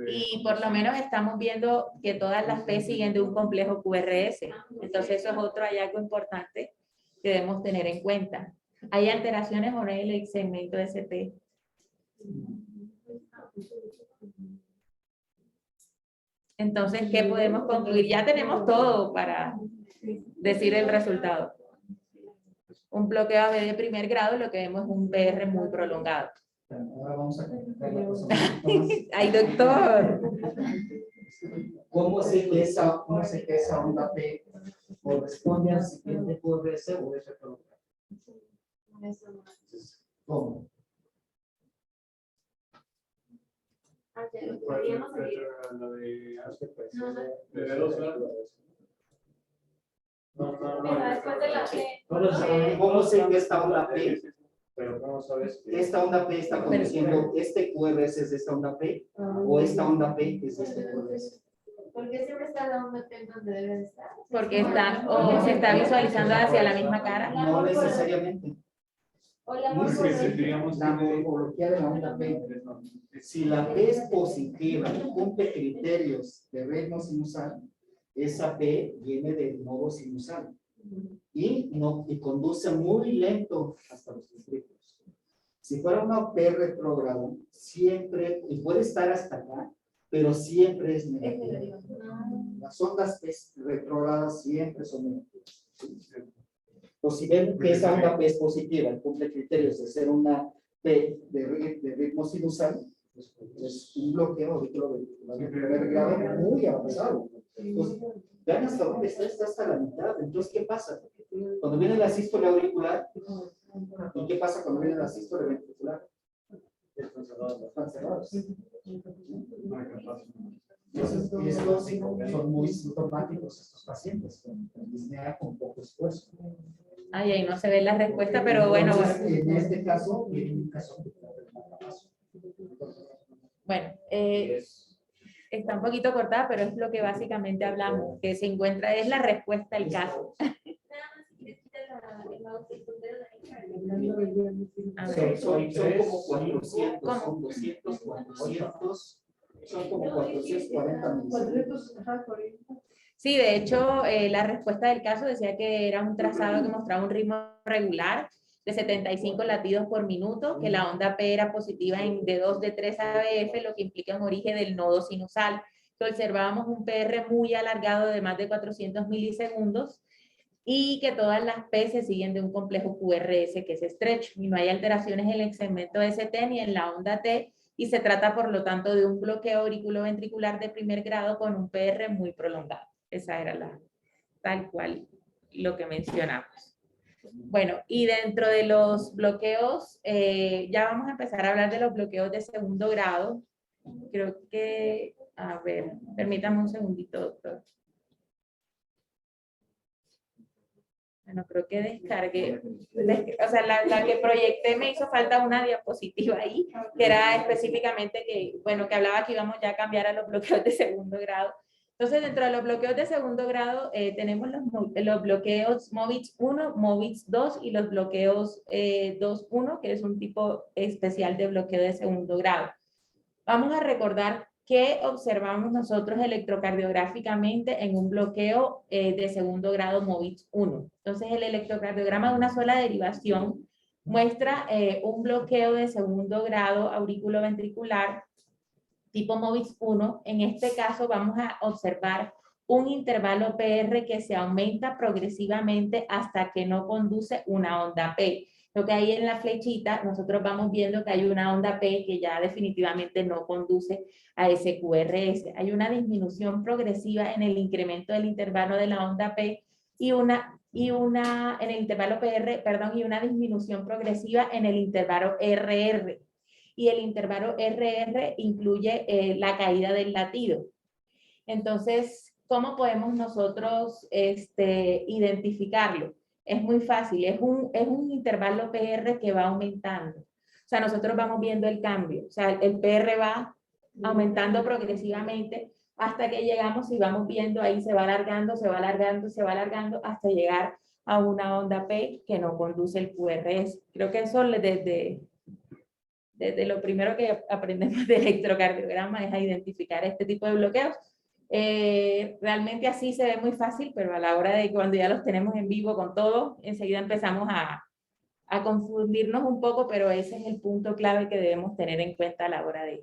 B: Y por lo menos estamos viendo que todas las P siguen de un complejo QRS. Entonces eso es otro hallazgo importante que debemos tener en cuenta. ¿Hay alteraciones o no en el segmento ST? Entonces, ¿qué podemos concluir? Ya tenemos todo para decir el resultado. Un bloqueo AB de primer grado, lo que vemos es un PR muy prolongado.
C: Ahora vamos a comentar la cosa.
B: ¡Ay, doctor!
C: ¿Cómo sé que esa onda P corresponde al siguiente QRS o es reprogramado? ¿Cómo? ¿Cómo sé que esta onda P? Pero ¿cómo sabes que esta onda P está conduciendo este QRS es de esta onda P o esta onda P es de este QRS?
D: ¿Por qué siempre está la onda P donde debe de estar?
B: Porque está, o se está visualizando hacia la misma cara.
C: No necesariamente.
D: O la
C: La
D: morfología.
C: morfología de la onda P. Si la P es positiva y cumple criterios de ritmo sinusal, esa P viene del nodo sinusal y conduce muy lento hasta los ventrículos. Si fuera una P retrógrado, siempre, y puede estar hasta acá, pero siempre es negativa. Las ondas retrógradas siempre son negativas. O si ven que esa onda P es positiva y cumple criterios de ser una P de ritmo sinusal, pues es un bloqueo auriculoventricular de primer grado muy avanzado. Entonces, vean hasta dónde está hasta la mitad. Entonces, ¿qué pasa? Cuando viene la sístole auricular, ¿y qué pasa cuando viene la sístole ventricular? Están cerrados. Estos son muy sintomáticos estos pacientes con disnea con poco esfuerzo.
B: Ay, ahí no se ve la respuesta, pero bueno.
C: Entonces, en este caso, viene un caso de fracaso.
B: Bueno, Está un poquito cortada, pero es lo que básicamente hablamos, que se encuentra, es la respuesta al caso.
D: Nada más si le quitas el mouse y tu dedo ahí.
B: A ver.
C: Son como 400,
B: ¿Cómo?
C: son 200, 400, son como 440 milisegundos.
B: Sí, de hecho, la respuesta del caso decía que era un trazado que mostraba un ritmo regular de 75 latidos por minuto, que la onda P era positiva de 2 de 3 ABF, lo que implica un origen del nodo sinusal, que observábamos un PR muy alargado de más de 400 milisegundos y que todas las P se siguen de un complejo QRS que es estrecho y no hay alteraciones en el segmento ST ni en la onda T y se trata por lo tanto de un bloqueo auriculoventricular de primer grado con un PR muy prolongado. Esa era la tal cual lo que mencionamos. Bueno, y dentro de los bloqueos, ya vamos a empezar a hablar de los bloqueos de segundo grado. Creo que, a ver, permítame un segundito, doctor. Bueno, creo que descargué, o sea, la que proyecté me hizo falta una diapositiva ahí, que era específicamente que, bueno, que hablaba que íbamos ya a cambiar a los bloqueos de segundo grado. Entonces, dentro de los bloqueos de segundo grado, tenemos los bloqueos MOVIX 1, MOVIX 2 y los bloqueos 2.1, que es un tipo especial de bloqueo de segundo grado. Vamos a recordar qué observamos nosotros electrocardiográficamente en un bloqueo de segundo grado MOVIX 1. Entonces, el electrocardiograma de una sola derivación muestra un bloqueo de segundo grado auriculoventricular tipo MOVIX 1. En este caso vamos a observar un intervalo PR que se aumenta progresivamente hasta que no conduce una onda P. Lo que hay en la flechita, nosotros vamos viendo que hay una onda P que ya definitivamente no conduce a ese QRS. Hay una disminución progresiva en el incremento del intervalo de la onda P y en el intervalo PR, perdón, y una disminución progresiva en el intervalo RR. Y el intervalo RR incluye la caída del latido. Entonces, ¿cómo podemos nosotros identificarlo? Es muy fácil, es un intervalo PR que va aumentando. O sea, nosotros vamos viendo el cambio. O sea, el PR va aumentando progresivamente hasta que llegamos y vamos viendo ahí se va alargando, se va alargando, se va alargando hasta llegar a una onda P que no conduce el QRS. Creo que eso desde lo primero que aprendemos de electrocardiograma es a identificar este tipo de bloqueos. Realmente así se ve muy fácil, pero a la hora de cuando ya los tenemos en vivo con todo, enseguida empezamos a confundirnos un poco, pero ese es el punto clave que debemos tener en cuenta a la hora de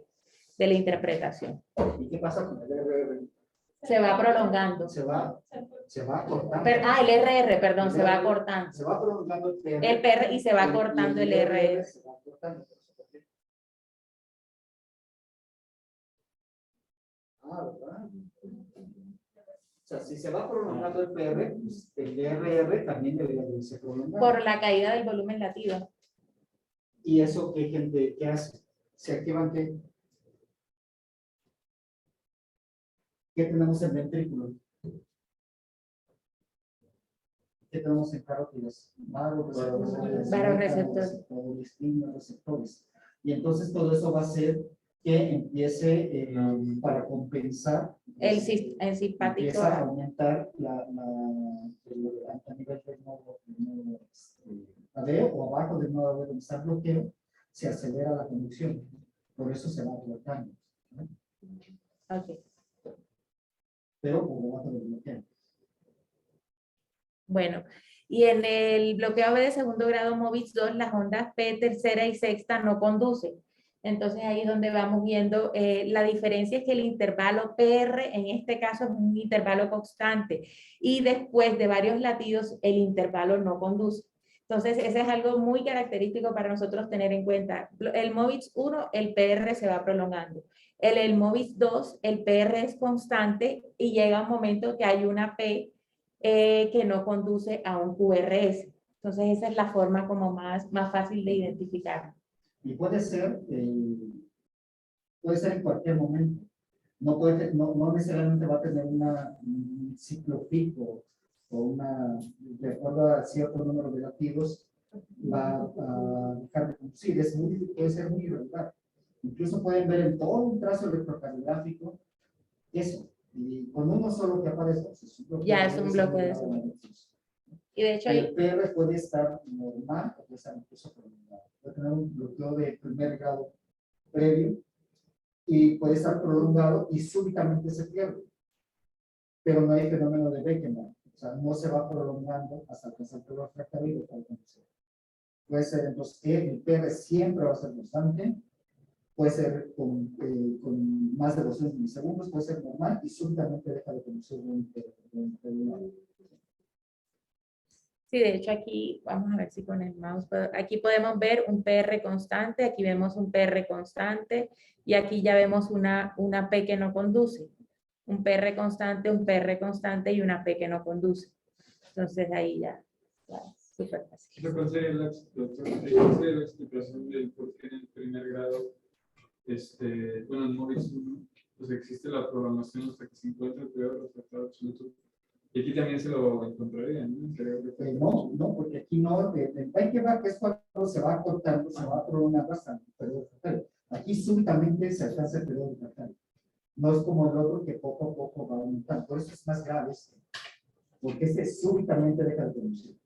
B: la interpretación.
C: ¿Y qué pasa con el RR?
B: Se va prolongando.
C: Se va cortando.
B: El RR, perdón, se va cortando.
C: Se va prolongando el PR.
B: El PR y se va cortando el RR.
C: Se va cortando. ¿Verdad? O sea, si se va prolongando el PR, pues el RR también debería de ser prolongado.
B: Por la caída del volumen latido.
C: ¿Y eso qué gente qué hace? ¿Se activan qué? ¿Qué tenemos en ventrículo? ¿Qué tenemos en carótidas?
B: Varoreceptores.
C: Receptores. Y entonces todo eso va a hacer que empiece para compensar
B: El simpático.
C: empieza a aumentar a nivel del nodo AD o abajo del nodo AD donde está el bloqueo, se acelera la conducción. Por eso se va acortando, ¿no?
B: Okay.
C: Pero por debajo del bloqueo.
B: Bueno, y en el bloqueo AB de segundo grado MOVIX 2, las ondas P tercera y sexta no conducen. Entonces ahí es donde vamos viendo la diferencia, es que el intervalo PR en este caso es un intervalo constante y después de varios latidos el intervalo no conduce. Entonces ese es algo muy característico para nosotros tener en cuenta. El MOVIX 1, el PR se va prolongando. El MOVIX 2, el PR es constante y llega un momento que hay una P que no conduce a un QRS. Entonces esa es la forma como más fácil de identificar.
C: Y puede ser en cualquier momento. No necesariamente va a tener un ciclo fijo o de acuerdo a cierto número de latidos, va a dejar de conducir. Puede ser muy irregular. Incluso pueden ver en todo un trazo electrocardiográfico eso. Y con uno solo que aparece, pues, es un bloqueo
B: Ya es un bloqueo de
C: segundo grado.
B: Y de hecho,
C: El PR puede estar normal o puede estar incluso prolongado. Puede tener un bloqueo de primer grado previo y puede estar prolongado y súbitamente se pierde. Pero no hay fenómeno de Beckenbauer. O sea, no se va prolongando hasta alcanzar el color fractal y dejar de conocer. Puede ser, entonces, el PR siempre va a ser constante. Puede ser con más de 200 milisegundos, puede ser normal y súbitamente deja de conocer un PR.
B: sí, de hecho aquí, vamos a ver si con el mouse, aquí podemos ver un PR constante, aquí vemos un PR constante y aquí ya vemos una P que no conduce. Un PR constante y una P que no conduce. Entonces ahí ya súper fácil.
E: Pero ¿cuál sería la explicación del por qué en el primer grado, bueno, en Morris 1, pues existe la programación hasta que se encuentra el periodo refractario absoluto? Y aquí también se lo encontraría, ¿no?
C: No, porque aquí no, hay que ver que es cuando se va cortando, se va prolongando hasta el periodo refractario. Aquí súbitamente se alcanza el periodo refractario. No es como el otro que poco a poco va aumentando. Por eso es más grave porque este súbitamente deja de conducir.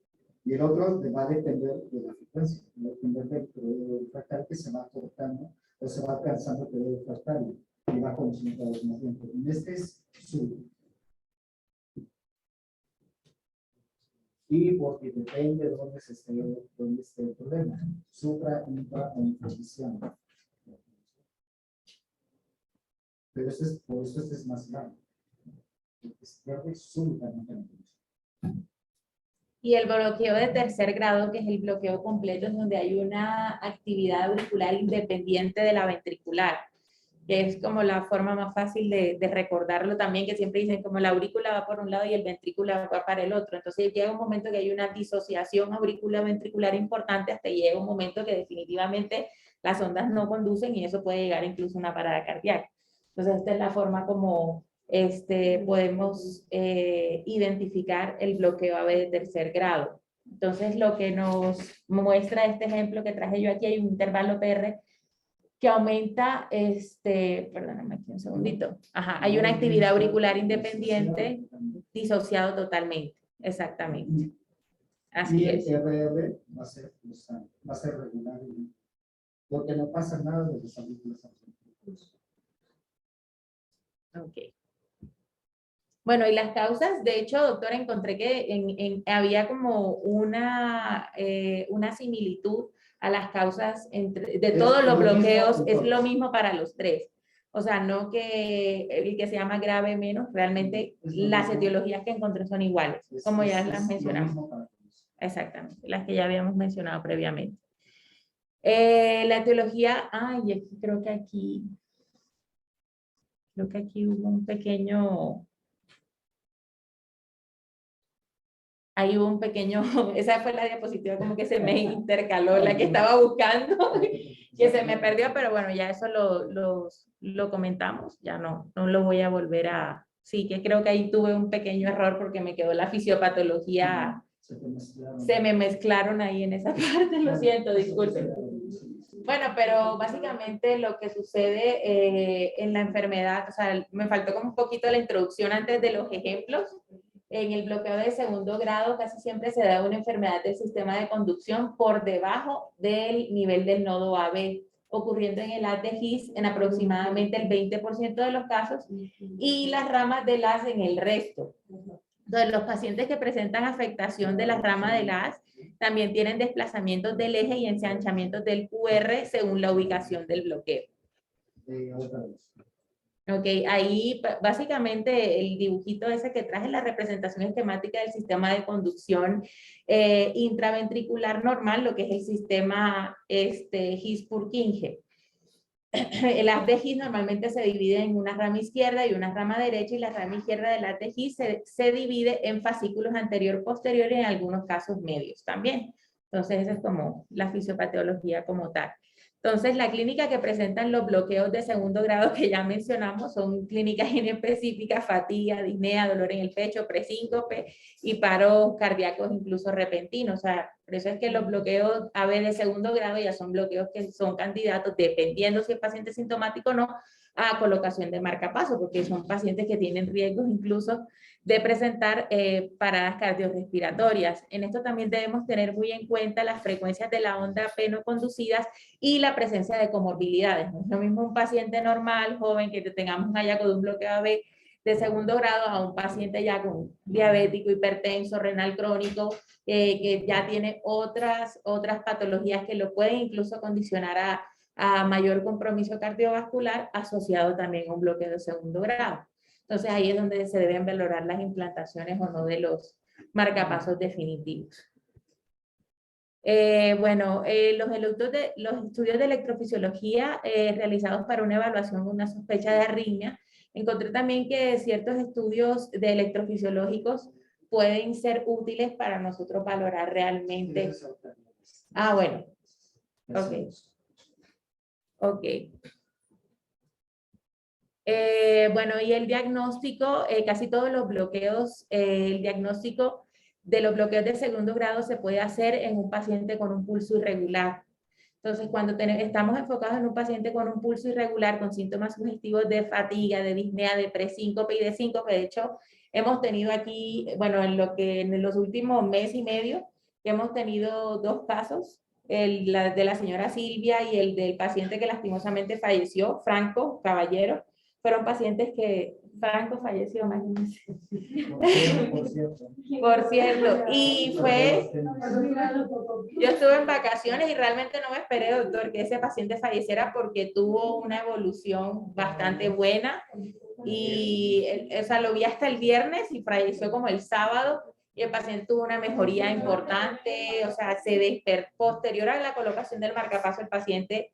C: Y el otro va a depender de la frecuencia, va a depender del periodo refractario que se va cortando o se va alcanzando el periodo refractario y va conduciendo cada vez más lento. En este es súbito. Y porque depende de dónde esté el problema. Supra, infra o infradición. Pero por eso este es más grave. Porque se pierde súbitamente la conducción.
B: Y el bloqueo de tercer grado, que es el bloqueo completo, en donde hay una actividad auricular independiente de la ventricular, que es como la forma más fácil de recordarlo también, que siempre dicen como la aurícula va por un lado y el ventrículo va para el otro. Entonces llega un momento que hay una disociación auricular-ventricular importante, hasta llega un momento que definitivamente las ondas no conducen y eso puede llegar incluso a una parada cardíaca. Entonces esta es la forma como podemos identificar el bloqueo AB de tercer grado. Entonces lo que nos muestra este ejemplo que traje yo aquí, hay un intervalo PR que aumenta, perdóname aquí un segundito, hay una actividad auricular independiente disociado totalmente, exactamente. Así
C: y el
B: es.
C: RR va a ser constante, va a ser regular, porque no pasa nada de los auriculares.
B: Ok. Bueno, y las causas, de hecho, doctora, encontré que había como una similitud a las causas de todos los bloqueos, es lo mismo para los tres. O sea, no que el que se llama grave menos, realmente las etiologías que encontré son iguales, como ya las mencionamos. Exactamente, las que ya habíamos mencionado previamente. La etiología, y aquí creo que hubo un pequeño... Ahí hubo un pequeño, esa fue la diapositiva como que se me intercaló, la que estaba buscando, que se me perdió, pero bueno, ya eso lo comentamos, ya no lo voy a volver a, sí, que creo que ahí tuve un pequeño error porque me quedó la fisiopatología, se me mezclaron ahí en esa parte, lo siento, disculpen. Bueno, pero básicamente lo que sucede en la enfermedad, o sea, me faltó como un poquito la introducción antes de los ejemplos. En el bloqueo de segundo grado casi siempre se da una enfermedad del sistema de conducción por debajo del nivel del nodo AB, ocurriendo en el haz de His en aproximadamente el 20% de los casos y las ramas del haz en el resto. Entonces, los pacientes que presentan afectación de la rama del haz también tienen desplazamientos del eje y ensanchamientos del QR según la ubicación del bloqueo. Ok, ahí básicamente el dibujito ese que traje, la representación esquemática del sistema de conducción intraventricular normal, lo que es el sistema His-Purkinje. El haz de His normalmente se divide en una rama izquierda y una rama derecha, y la rama izquierda del haz de His se divide en fascículos anterior-posterior y en algunos casos medios también. Entonces, esa es como la fisiopatología como tal. Entonces, la clínica que presentan los bloqueos de segundo grado que ya mencionamos son clínicas inespecíficas, fatiga, disnea, dolor en el pecho, presíncope y paros cardíacos incluso repentinos. O sea, por eso es que los bloqueos AB de segundo grado ya son bloqueos que son candidatos, dependiendo si el paciente es sintomático o no, a colocación de marcapaso, porque son pacientes que tienen riesgos incluso de presentar paradas cardiorrespiratorias. En esto también debemos tener muy en cuenta las frecuencias de la onda P no conducidas y la presencia de comorbilidades. No es lo mismo un paciente normal, joven, que tengamos un hallazgo de un bloqueo AB de segundo grado a un paciente ya con diabético, hipertenso, renal crónico, que ya tiene otras patologías que lo pueden incluso condicionar a mayor compromiso cardiovascular asociado también a un bloqueo de segundo grado. Entonces ahí es donde se deben valorar las implantaciones o no de los marcapasos definitivos. Los estudios de electrofisiología realizados para una evaluación de una sospecha de arritmia, encontré también que ciertos estudios de electrofisiológicos pueden ser útiles para nosotros valorar realmente. Ah, bueno. Ok. Ok. Bueno, y el diagnóstico, casi todos los bloqueos, el diagnóstico de los bloqueos de segundo grado se puede hacer en un paciente con un pulso irregular. Entonces, cuando estamos enfocados en un paciente con un pulso irregular, con síntomas sugestivos de fatiga, de disnea, de presíncope y de síncope, de hecho, hemos tenido aquí, bueno, en los últimos mes y medio, hemos tenido 2 casos, el de la señora Silvia y el del paciente que lastimosamente falleció, Franco Caballero. Fueron pacientes que Franco falleció, imagínense. Por cierto, y fue, yo estuve en vacaciones y realmente no me esperé, doctor, que ese paciente falleciera porque tuvo una evolución bastante buena y, o sea, lo vi hasta el viernes y falleció como el sábado y el paciente tuvo una mejoría importante, o sea, se despertó posterior a la colocación del marcapaso, el paciente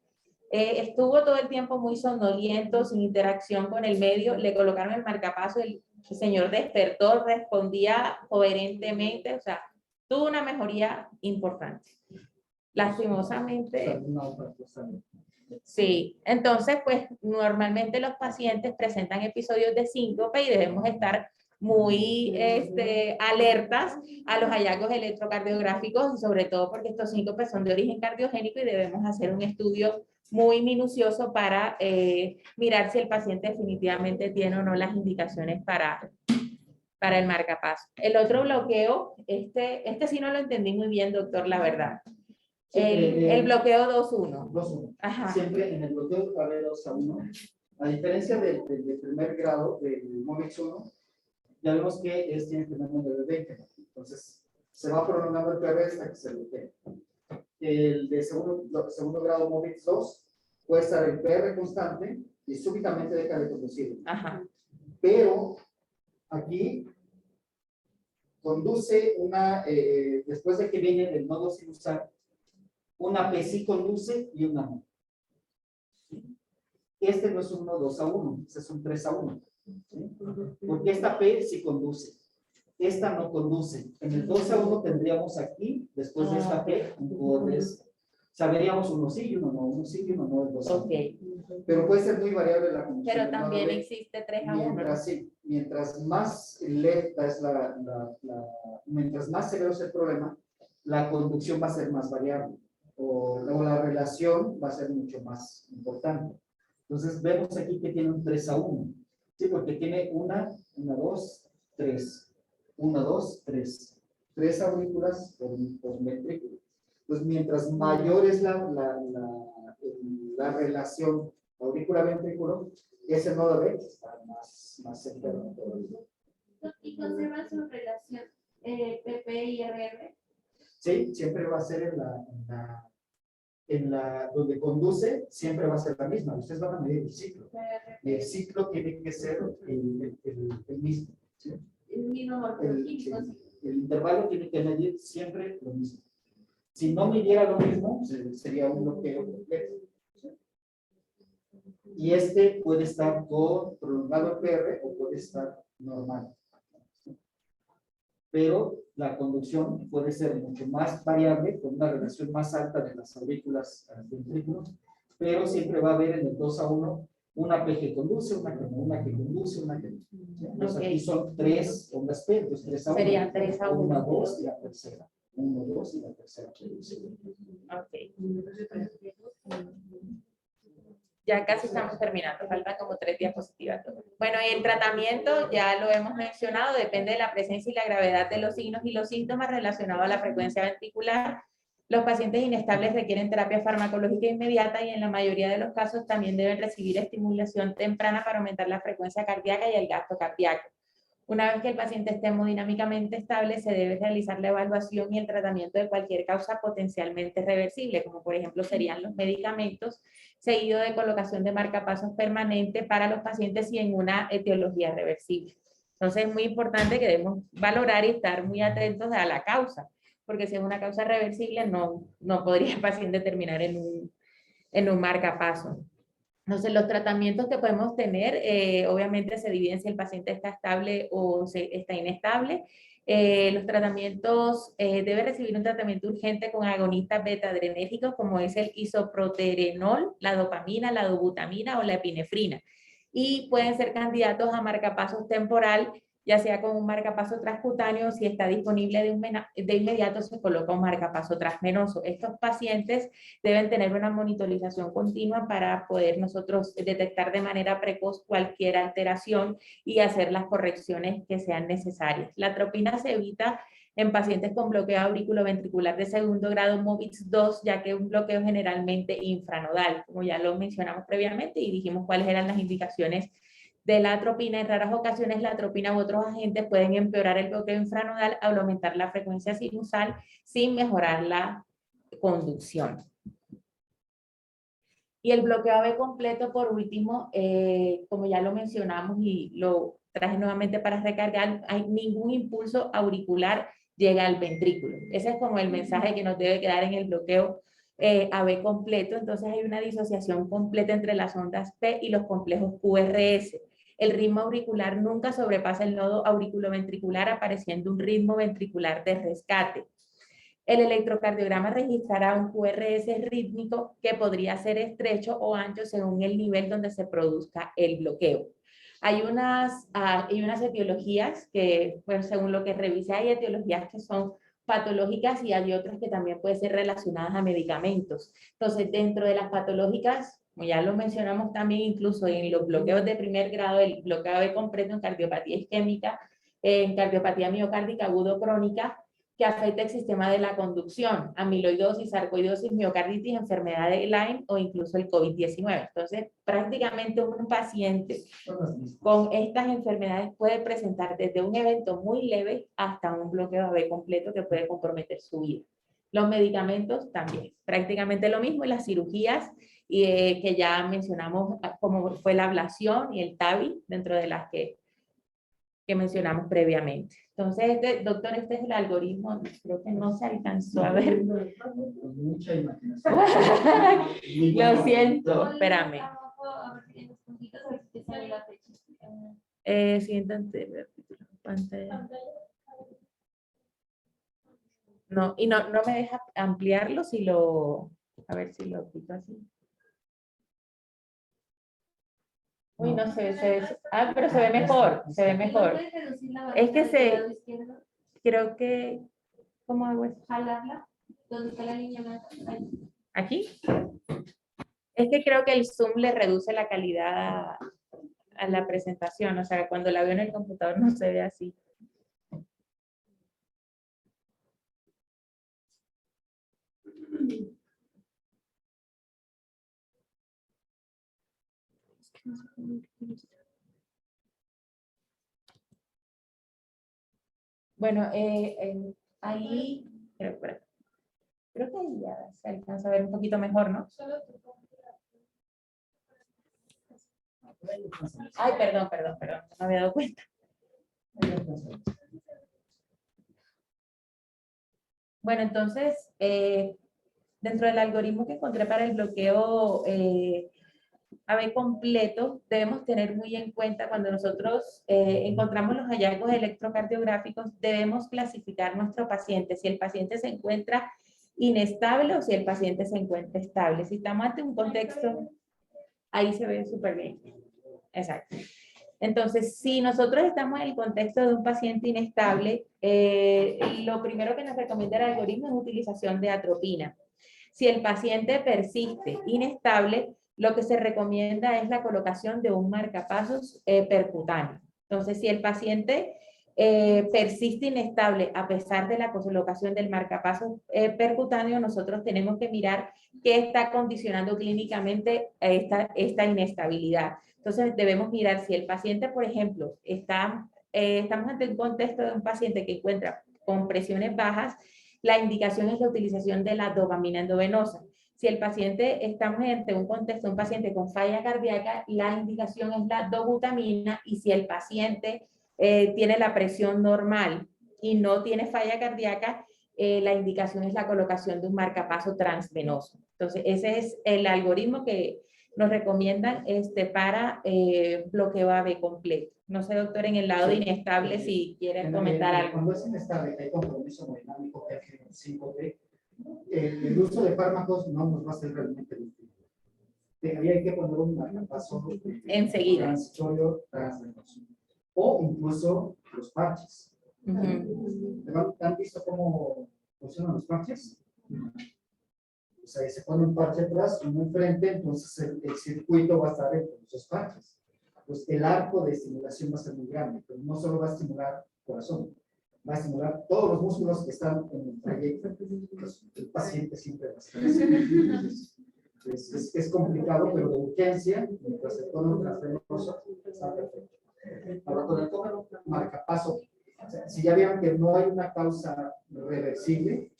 B: estuvo todo el tiempo muy somnoliento, sin interacción con el medio, le colocaron el marcapaso, el señor despertó, respondía coherentemente, o sea, tuvo una mejoría importante. Lastimosamente. Sí, entonces pues normalmente los pacientes presentan episodios de síncope y debemos estar muy alertas a los hallazgos electrocardiográficos y sobre todo porque estos síncopes son de origen cardiogénico y debemos hacer un estudio muy minucioso para mirar si el paciente definitivamente tiene o no las indicaciones para el marcapaso. El otro bloqueo, este sí no lo entendí muy bien, doctor, la verdad.
C: Sí,
B: el bloqueo 2-1.
C: 2-1.
B: Ajá.
C: Siempre en el bloqueo AB 2-1, a diferencia del primer grado del MOVIX 1, ya vemos que tiene que tener un número de 20. Entonces, se va prolongando el PB hasta que se bloquee. El de segundo grado MOVIX 2 puede estar el PR constante y súbitamente deja de conducir.
B: Ajá.
C: Pero aquí conduce después de que viene del nodo sinusal, una P sí conduce y una no. Este no es un 2-1, este es un 3-1. ¿Sí? Porque esta P sí conduce. Esta no conduce. En el 2-1 tendríamos aquí, después de esta P, saberíamos uno sí y uno no, uno sí y uno no, el 2-1.
B: Okay.
C: Pero puede ser muy variable la conducción.
B: Pero también existe 3-1.
C: Mientras más lenta es mientras más severo es el problema, la conducción va a ser más variable. O la relación va a ser mucho más importante. Entonces vemos aquí que tiene un 3-1. Sí, porque tiene 1, 2, 3. 1, 2, 3. 3 aurículas por ventrículo. Entonces, mientras mayor es la relación aurícula-ventrículo, ese nodo B está más cercano.
D: ¿Y conserva su relación PP y RR?
C: Sí, siempre va a ser donde conduce, siempre va a ser la misma. Ustedes van a medir el ciclo. El ciclo tiene que ser el mismo. ¿Sí?
D: El mismo morfológico.
C: El intervalo tiene que medir siempre lo mismo. Si no midiera lo mismo, sería un bloqueo completo. ¿Sí? Y puede estar con prolongado PR o puede estar normal. Pero la conducción puede ser mucho más variable, con una relación más alta de las aurículas a los ventrículos, pero siempre va a haber en el 2-1 una P que conduce, una que conduce, una que no. Entonces aquí son 3 ondas P, entonces 3-1.
B: Serían 3-1.
C: 1, 2 y la tercera. 1, 2 y la tercera.
B: Ok. Ya casi estamos terminando, faltan como 3 diapositivas. Bueno, el tratamiento ya lo hemos mencionado, depende de la presencia y la gravedad de los signos y los síntomas relacionados a la frecuencia ventricular. Los pacientes inestables requieren terapia farmacológica inmediata y en la mayoría de los casos también deben recibir estimulación temprana para aumentar la frecuencia cardíaca y el gasto cardíaco. Una vez que el paciente esté hemodinámicamente estable, se debe realizar la evaluación y el tratamiento de cualquier causa potencialmente reversible, como por ejemplo serían los medicamentos, seguido de colocación de marcapasos permanente para los pacientes y en una etiología reversible. Entonces es muy importante que debemos valorar y estar muy atentos a la causa, porque si es una causa reversible no podría el paciente terminar en un marcapaso. Entonces, los tratamientos que podemos tener, obviamente se dividen si el paciente está estable o está inestable. Los tratamientos, debe recibir un tratamiento urgente con agonistas beta-adrenérgicos como es el isoproterenol, la dopamina, la dobutamina o la epinefrina. Y pueden ser candidatos a marcapasos temporal, ya sea con un marcapaso transcutáneo, si está disponible de inmediato se coloca un marcapaso transvenoso. Estos pacientes deben tener una monitorización continua para poder nosotros detectar de manera precoz cualquier alteración y hacer las correcciones que sean necesarias. La atropina se evita en pacientes con bloqueo auriculoventricular de segundo grado MOVIX 2, ya que es un bloqueo generalmente infranodal, como ya lo mencionamos previamente y dijimos cuáles eran las indicaciones de la atropina. En raras ocasiones la atropina u otros agentes pueden empeorar el bloqueo infranodal al aumentar la frecuencia sinusal sin mejorar la conducción. Y el bloqueo AB completo, por último, como ya lo mencionamos y lo traje nuevamente para recargar, hay ningún impulso auricular llega al ventrículo. Ese es como el mensaje que nos debe quedar en el bloqueo AB completo. Entonces hay una disociación completa entre las ondas P y los complejos QRS. El ritmo auricular nunca sobrepasa el nodo auriculoventricular, apareciendo un ritmo ventricular de rescate. El electrocardiograma registrará un QRS rítmico que podría ser estrecho o ancho según el nivel donde se produzca el bloqueo. Hay unas etiologías que, bueno, según lo que revisé, hay etiologías que son patológicas y hay otras que también pueden ser relacionadas a medicamentos. Entonces, dentro de las patológicas, como ya lo mencionamos también, incluso en los bloqueos de primer grado, el bloqueo de completo en cardiopatía isquémica, en cardiopatía miocárdica agudo crónica, que afecta el sistema de la conducción, amiloidosis, sarcoidosis, miocarditis, enfermedad de Lyme o incluso el COVID-19. Entonces, prácticamente un paciente con estas enfermedades puede presentar desde un evento muy leve hasta un bloqueo AB completo que puede comprometer su vida. Los medicamentos también, prácticamente lo mismo, y las cirugías que ya mencionamos, como fue la ablación y el TAVI, dentro de las que mencionamos previamente. Entonces, doctor, este es el algoritmo, creo que no se alcanzó a ver.
C: Mucha imaginación.
B: Lo siento, espérame. Siéntate, pantalla. No, y no me deja ampliarlo si lo, a ver si lo quito así. Uy, no sé, pero se ve mejor, se ve mejor. Es que creo que, ¿cómo hago esto?
D: Jalarla, donde está la línea más.
B: ¿Aquí? Es que creo que el Zoom le reduce la calidad a la presentación, o sea, cuando la veo en el computador no se ve así. Bueno, ahí, creo que ahí ya se alcanza a ver un poquito mejor, ¿no? Ay, perdón, no me había dado cuenta. Bueno, entonces, dentro del algoritmo que encontré para el bloqueo AB completo, debemos tener muy en cuenta cuando nosotros encontramos los hallazgos electrocardiográficos, debemos clasificar nuestro paciente, si el paciente se encuentra inestable o si el paciente se encuentra estable. Si estamos ante un contexto, ahí se ve súper bien. Exacto. Entonces, si nosotros estamos en el contexto de un paciente inestable, lo primero que nos recomienda el algoritmo es utilización de atropina. Si el paciente persiste inestable, lo que se recomienda es la colocación de un marcapasos percutáneo. Entonces, si el paciente persiste inestable a pesar de la colocación del marcapasos percutáneo, nosotros tenemos que mirar qué está condicionando clínicamente esta inestabilidad. Entonces, debemos mirar si el paciente, por ejemplo, estamos ante un contexto de un paciente que encuentra con presiones bajas, la indicación es la utilización de la dopamina endovenosa. Si el paciente, estamos ante un contexto de un paciente con falla cardíaca, la indicación es la dobutamina, y si el paciente tiene la presión normal y no tiene falla cardíaca, la indicación es la colocación de un marcapaso transvenoso. Entonces, ese es el algoritmo que nos recomiendan para bloqueo AB completo. No sé, doctor, en el lado de inestable, si quiere comentar algo.
C: Cuando es inestable, hay compromiso hemodinámico, que hay 5B, el uso de fármacos no nos va a ser realmente útil. Ahí hay que poner un marcapaso
B: Enseguida.
C: transitorio transvenoso. O incluso los parches. ¿Han visto cómo funcionan los parches? O sea, se pone un parche atrás, uno enfrente, entonces el circuito va a estar entre esos parches. Pues el arco de estimulación va a ser muy grande, pero no solo va a estimular el corazón, va a estimular todos los músculos que están en el trayecto. Entonces, el paciente siempre va a estar así. Es complicado, pero de urgencia, mientras se pone un transvenoso, está perfecto. Ahora, con el marcapaso, o sea, si ya vieron que no hay una causa reversible,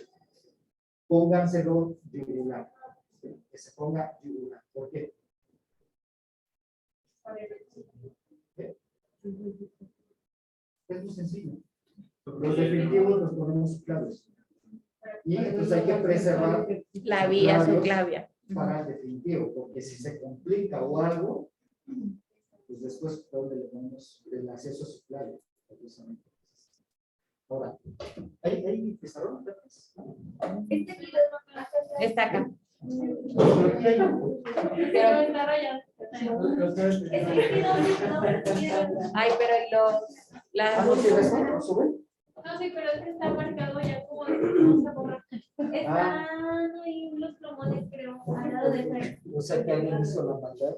C: pónganselo yugular. ¿Sí? Que se ponga yugular. ¿Por qué? Es muy sencillo. Los definitivos los ponemos subclavios. Y entonces hay que preservar
B: La vía subclavia.
C: para el definitivo, porque si se complica o algo, pues después donde le ponemos el acceso subclavio. Ahora, ¿hay pizarrón?
B: Está acá.
D: Pero está rayado.
B: Ay, pero
C: ¿No tienes otro? ¿Sube?
D: No, sí, pero es que está marcado ya como vamos a borrar. Están ahí los plomones, creo, al lado de frente.
C: O sea que alguien hizo la pantalla.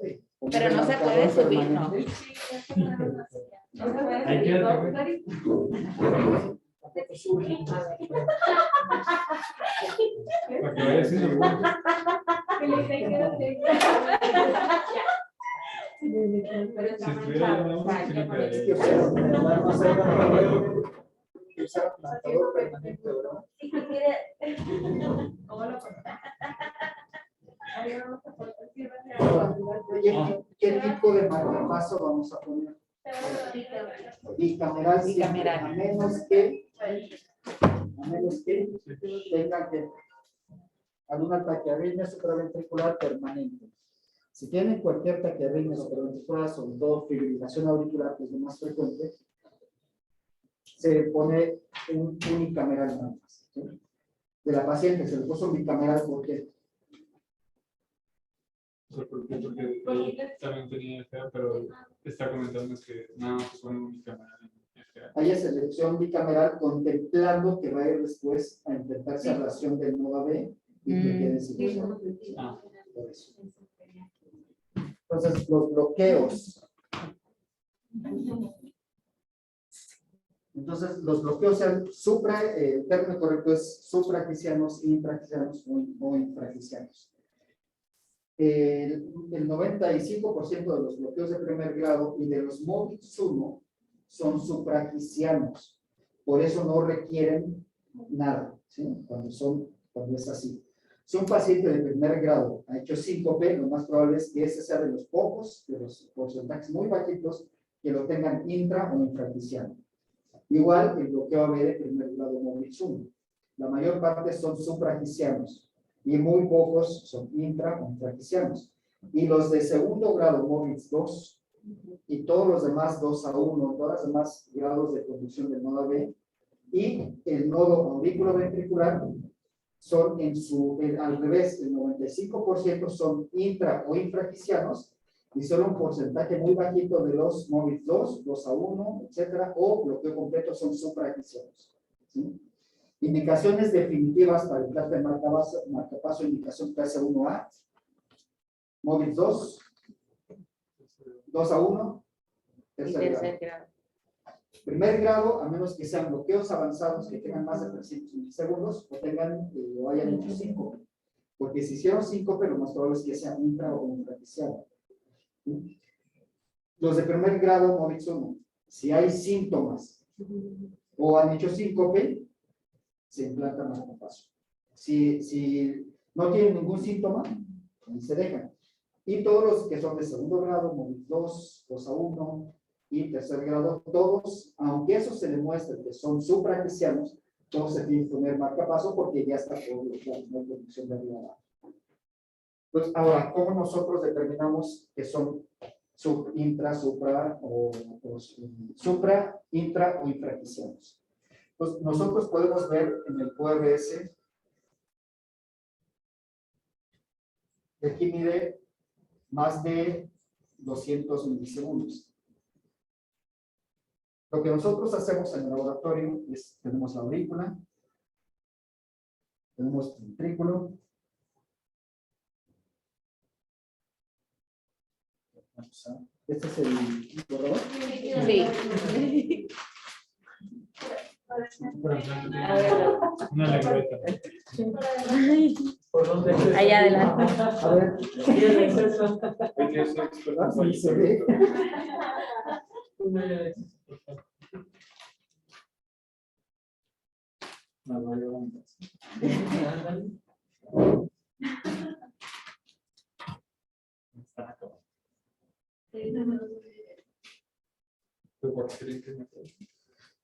B: Pero no se puede subir, ¿no?
D: Sí, ya se quedaron así.
B: No se puede
E: Hay que
B: subir.
E: Para que vaya haciendo.
D: Que le tenga
B: Pero está
E: Si estuviera
B: manchado, o sea, hay que poner-
C: Es que usar plantador permanente, ¿verdad?
D: Si quiere. ¿Cómo lo corta? Ahí vamos a cortar. Sí, va a ser.
C: ¿Qué tipo de marcapaso vamos a poner? Bicameral, siempre,
B: Bicameral.
C: a menos que tengan que alguna taquiarritmia supraventricular permanente. Si tienen cualquier taquiarritmia supraventricular, sobre todo fibrilación auricular, que es lo más frecuente, se pone un unicameral nada más, ¿sí? De la paciente se le puso un bicameral porque
E: Porque ella también tenía FA, pero está comentando que nada más se pone un cámara en FA.
C: haya selección bicameral contemplando que va a ir después a intentar separación del nodo B y que quede sin
E: Ah.
C: por eso. Entonces, los bloqueos. Entonces, los bloqueos sean el término correcto es supraquicianos, infraquicianos o infraquicianos. El 95% de los bloqueos de primer grado y de los MOVIX 1 son supraquicianos. Por eso no requieren nada, ¿sí? Cuando es así. Si un paciente de primer grado ha hecho síncope, lo más probable es que ese sea de los pocos, de los porcentajes muy bajitos, que lo tengan intra o infraquiciano. Igual el bloqueo AB de primer grado MOVIX 1. La mayor parte son supraquicianos y muy pocos son intra o infraquicianos. Y los de segundo grado MOVIX 2 y todos los demás 2 a 1, todos los demás grados de conducción del nodo AB y el nodo auriculoventricular son al revés, el 95% son intra o infraquicianos y solo un porcentaje muy bajito de los MOVIX 2, 2 a 1, etcétera, o bloqueo completo son supraquicianos, ¿sí? Indicaciones definitivas para el marcapaso, indicación clase 1A. móvil 2, 2-1,
B: Y
C: tercer grado.
B: tercer grado.
C: Primer grado, a menos que sean bloqueos avanzados que tengan más de 300 milisegundos o tengan o hayan hecho 5. Porque si hicieron 5, pero lo más probable es que sea intra o infrarticiano. Los de primer grado, móvil 1, si hay síntomas o han hecho síncope, se implanta marcapaso. Si no tienen ningún síntoma, se dejan. Y todos los que son de segundo grado, móvil 2, 2-1 y tercer grado, todos, aunque eso se demuestre que son supraquicianos, todos se tienen que poner marcapaso porque ya está por la producción de arriba. Pues ahora, ¿cómo nosotros determinamos que son intra, supra o supra, intra o infraquicianos? Pues nosotros podemos ver en el QRS, que aquí mide más de 200 milisegundos. Lo que nosotros hacemos en el laboratorio es, tenemos la aurícula, tenemos el ventrículo, este es el borrador.
B: Sí. A ver,
E: Una lengüeta.
B: ahí adelante.
C: A ver,
E: Hay que ser experto
C: ¿verdad?
E: en
C: Sí, se ve.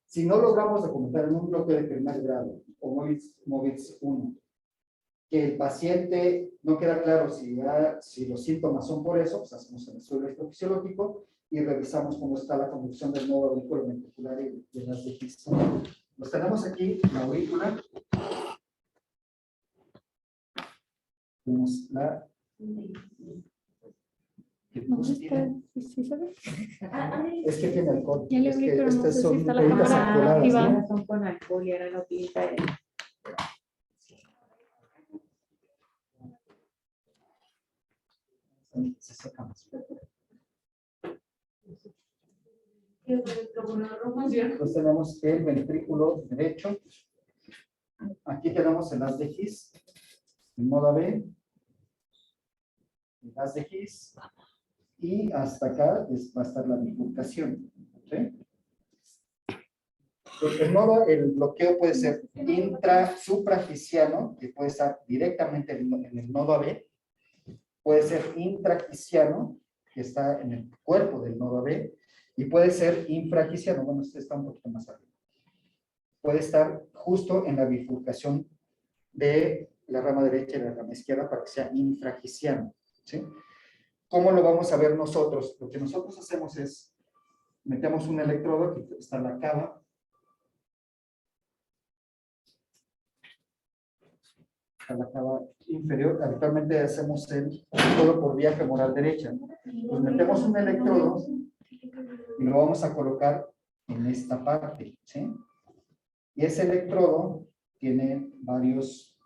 C: Si no logramos documentar en un bloque de primer grado o móviles 1, que el paciente no queda claro si los síntomas son por eso, pues hacemos el estudio electrofisiológico y revisamos cómo está la conducción del nodo aurículo ventricular y de las de His. Los tenemos aquí, la aurícula. Tenemos la... Es que tiene alcohol.
F: Ya le
C: Es
F: abrí,
C: que
F: pero no
C: estas
F: sé si
C: son
F: está la
C: bebidas
F: cámara
C: alcoholadas,
F: activa.
C: ¿no?
B: Son con alcohol y ahora no pinta.
C: Se seca más. Entonces tenemos el ventrículo derecho. Aquí tenemos el haz de His, el modo AB, el haz de His, y hasta acá va a estar la bifurcación. ¿Sí? El bloqueo puede ser intra-supraquiciano, que puede estar directamente en el nodo AB, puede ser intraquiciano, que está en el cuerpo del nodo AB, y puede ser infraquiciano, bueno, este está un poquito más arriba. Puede estar justo en la bifurcación de la rama derecha y la rama izquierda para que sea infraquiciano. ¿Sí? ¿Cómo lo vamos a ver nosotros? Lo que nosotros hacemos es, metemos un electrodo, que está en la cava, a la cava inferior. Habitualmente hacemos todo por vía femoral derecha. Pues metemos un electrodo y lo vamos a colocar en esta parte, ¿sí? Y ese electrodo tiene varios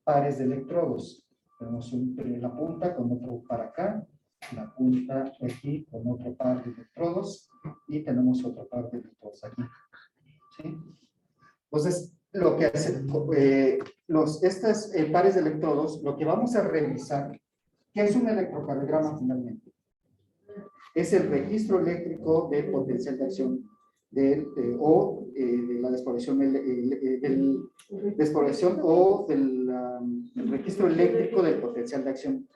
C: pares de electrodos. Tenemos la punta con otro para acá, la punta aquí con otro par de electrodos y tenemos otro par de electrodos aquí, ¿sí? Entonces, lo que hace, estos pares de electrodos, lo que vamos a revisar, ¿qué es un electrocardiograma finalmente? Es el registro eléctrico de potencial de acción de la despoblación o del registro eléctrico del potencial de acción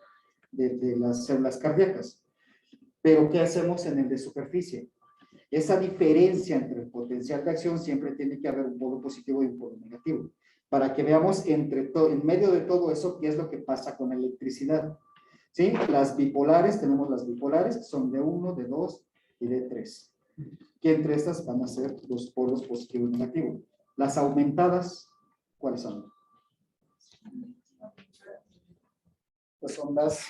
C: de las células cardíacas. Pero, ¿qué hacemos en el de superficie? Esa diferencia entre el potencial de acción siempre tiene que haber un polo positivo y un polo negativo, para que veamos en medio de todo eso qué es lo que pasa con la electricidad. ¿Sí? Las bipolares, tenemos las bipolares que son de 1, de 2 y de 3. Que entre estas van a ser los polos positivo y negativo. Las aumentadas, ¿cuáles son? Pues son las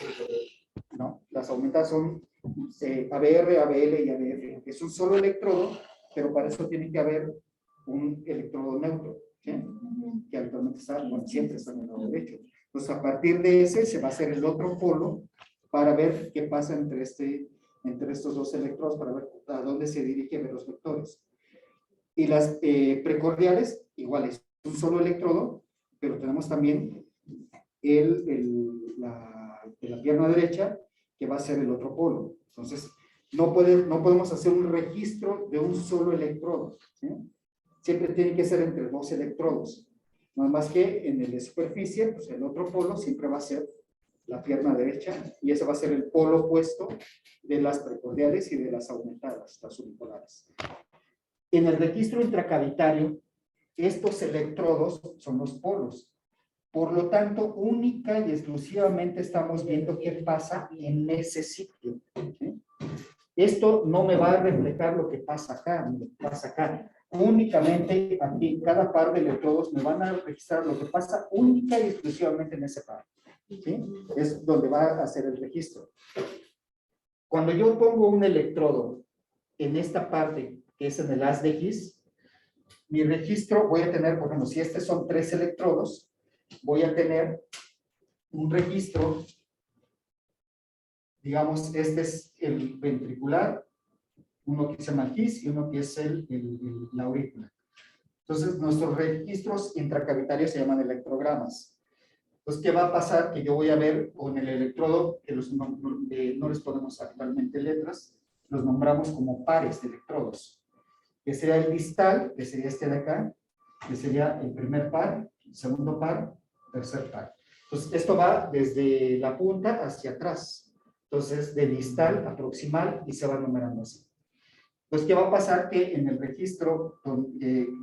C: aumentadas son ABR, ABL y ABF, que es un solo electrodo, pero para eso tiene que haber un electrodo neutro, ¿sí? Que actualmente está, bueno, siempre está en el lado derecho. Entonces, a partir de ese se va a hacer el otro polo para ver qué pasa entre estos dos electrodos, para ver a dónde se dirigen los vectores. Y las precordiales, igual es un solo electrodo, pero tenemos también la pierna derecha, que va a ser el otro polo. Entonces, no podemos hacer un registro de un solo electrodo, ¿sí? Siempre tiene que ser entre dos electrodos. Nada más que en el de superficie, pues el otro polo siempre va a ser la pierna derecha, y ese va a ser el polo opuesto de las precordiales y de las aumentadas, las unipolares. En el registro intracavitario, estos electrodos son los polos. Por lo tanto, única y exclusivamente estamos viendo qué pasa en ese sitio, ¿sí? Esto no me va a reflejar lo que pasa acá, lo que pasa acá. Únicamente aquí, cada par de electrodos me van a registrar lo que pasa única y exclusivamente en ese par, ¿sí? Es donde va a hacer el registro. Cuando yo pongo un electrodo en esta parte, que es en el haz de Higgs, mi registro voy a tener, por ejemplo, si estos son 3 electrodos, voy a tener un registro, digamos, este es el ventricular, uno que se llama Higgs y uno que es la aurícula. Entonces, nuestros registros intracavitarios se llaman electrogramas. Entonces, ¿qué va a pasar? Que yo voy a ver con el electrodo, que no les ponemos actualmente letras, los nombramos como pares de electrodos. Que sería el distal, que sería este de acá, que sería el primer par, segundo par, tercer par. Entonces, esto va desde la punta hacia atrás. Entonces, de distal a proximal y se va numerando así. Entonces, ¿qué va a pasar? Que en el registro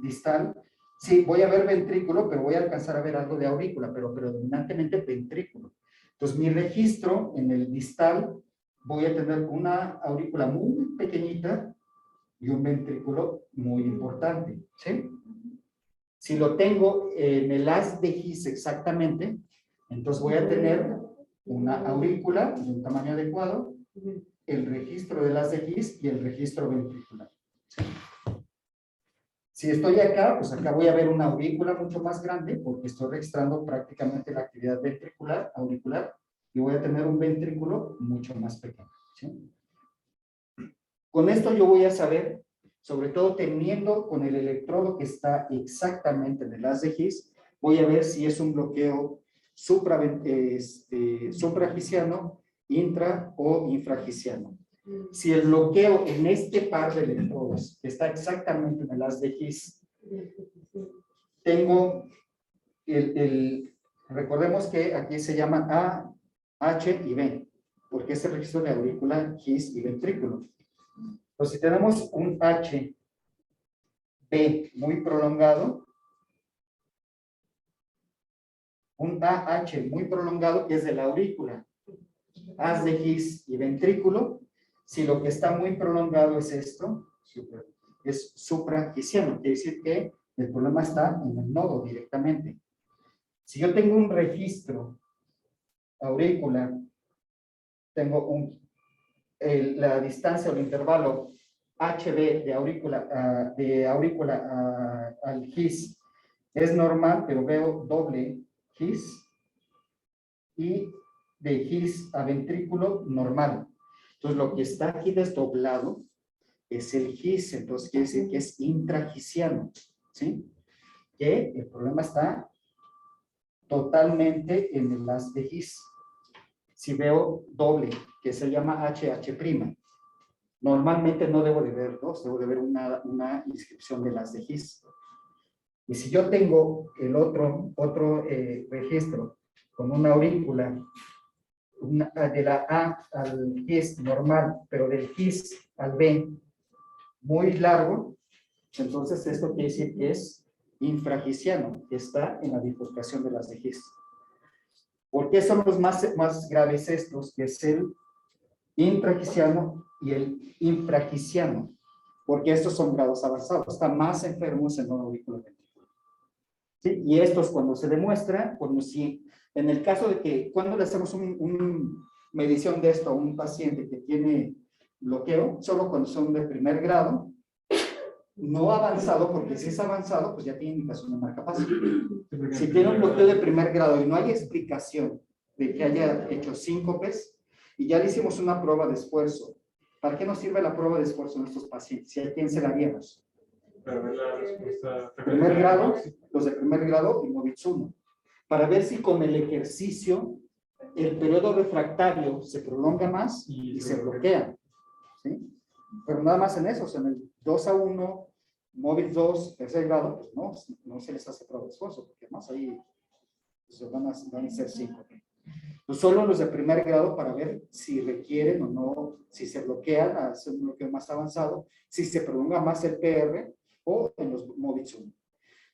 C: distal, sí, voy a ver ventrículo, pero voy a alcanzar a ver algo de aurícula, pero predominantemente ventrículo. Entonces, mi registro en el distal, voy a tener una aurícula muy pequeñita y un ventrículo muy importante, ¿sí? Si lo tengo en el haz de Higgs exactamente, entonces voy a tener una aurícula de un tamaño adecuado, el registro del haz de Higgs y el registro ventricular, ¿sí? Si estoy acá, pues acá voy a ver una aurícula mucho más grande porque estoy registrando prácticamente la actividad ventricular, auricular, y voy a tener un ventrículo mucho más pequeño, ¿sí? Con esto yo voy a saber, sobre todo teniendo con el electrodo que está exactamente en el haz de Higgs, voy a ver si es un bloqueo suprahigsiano, intra o infrahigsiano. Si el bloqueo en este par de electrodos está exactamente en el haz de Higgs, tengo recordemos que aquí se llaman A, H y B, porque es el registro de aurícula, Higgs y ventrículo. Entonces, si tenemos un H, B muy prolongado, un AH muy prolongado que es de la aurícula, haz de Higgs y ventrículo, si lo que está muy prolongado es esto, es suprahigsiano, quiere decir que el problema está en el nodo directamente. Si yo tengo un registro aurícula, tengo la distancia o el intervalo HB de aurícula al Higgs es normal, pero veo doble Higgs y de Higgs a ventrículo normal. Entonces, lo que está aquí desdoblado es el Higgs, entonces quiere decir que es intrahigsiano, ¿sí? Que el problema está totalmente en el haz de Higgs. Si veo doble, que se llama HH', normalmente no debo de ver dos, debo de ver una inscripción de las de Higgs. Y si yo tengo el otro registro con una aurícula de la A al Higgs normal, pero del Higgs al B muy largo, entonces esto quiere decir que es infrahigsiano, que está en la bifurcación de las de Higgs. ¿Por qué son los más graves estos? Que es el intrahigsiano y el infrahigsiano, porque estos son grados avanzados, están más enfermos en un aurículo ventrículo. ¿Sí? Y estos cuando se demuestra, cuando si, en el caso de que, cuando le hacemos una medición de esto a un paciente que tiene bloqueo, solo cuando son de primer grado, no avanzado, porque si es avanzado, pues ya tiene indicación de marcapaso. Si tiene un bloqueo de primer grado y no hay explicación de que haya hecho síncopes, Y ya le hicimos una prueba de esfuerzo. ¿Para qué nos sirve la prueba de esfuerzo en estos pacientes? ¿Y a quién se la haríamos?
E: Para ver la respuesta.
C: Primer grado, los de primer grado y Movitz 1. Para ver si con el ejercicio el periodo refractario se prolonga más y se bloquea. ¿Sí? Pero nada más en eso, o sea, en el 2-1, Movitz 2, tercer grado, pues no se les hace prueba de esfuerzo, porque más ahí pues, van a ser 5. Pues solo los de primer grado para ver si requieren o no, si se bloquean, hacer un bloqueo más avanzado, si se prolonga más el PR o en los Movitz 1.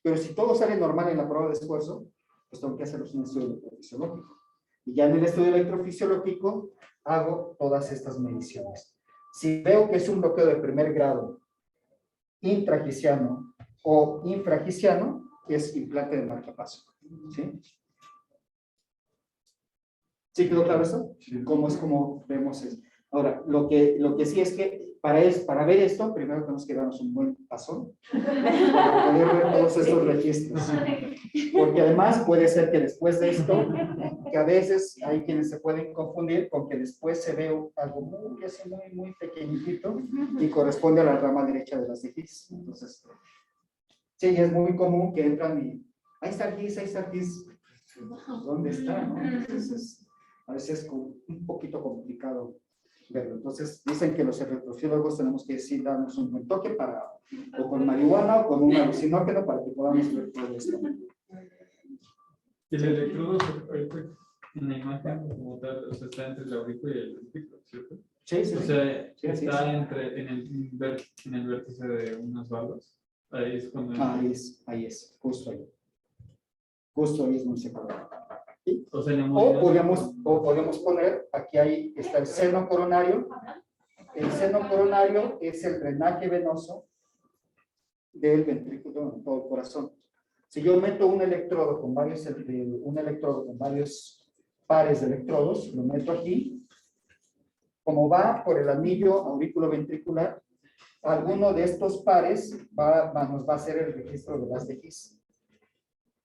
C: Pero si todo sale normal en la prueba de esfuerzo, pues tengo que hacer un estudio electrofisiológico. Y ya en el estudio electrofisiológico hago todas estas mediciones. Si veo que es un bloqueo de primer grado intragiciano o infragiciano, es implante de marcapaso. ¿Sí? ¿Sí quedó claro eso?
E: Sí.
C: ¿Cómo es como vemos eso? Ahora, lo que sí es que para ver esto, primero tenemos que darnos un buen pasón para poder ver todos estos registros. Porque además puede ser que después de esto, que a veces hay quienes se pueden confundir con que después se ve algo muy pequeñito y corresponde a la rama derecha de las de His. Entonces, sí, es muy común que entran y ahí está el His. ¿Dónde está? ¿No? Entonces, a veces es un poquito complicado verlo. Entonces, dicen que los electrofisiólogos tenemos que decir, darnos un buen toque o con marihuana o con un alucinógeno para que podamos ver todo esto.
E: El electrodo en la imagen como tal, o sea, está entre el aurículo y el ventrículo, ¿cierto?
C: Sí, sí.
E: O sea,
C: Sí, así
E: está
C: es.
E: en el vértice de unas barras. Ahí es cuando.
C: Ahí es, justo ahí. Justo ahí es donde se acaba.
E: O sea,
C: O podemos poner, aquí está el seno coronario. El seno coronario es el drenaje venoso del ventrículo en todo el corazón. Si yo meto un electrodo con varios pares de electrodos, lo meto aquí, como va por el anillo auriculoventricular, alguno de estos pares nos va a hacer el registro de las de His.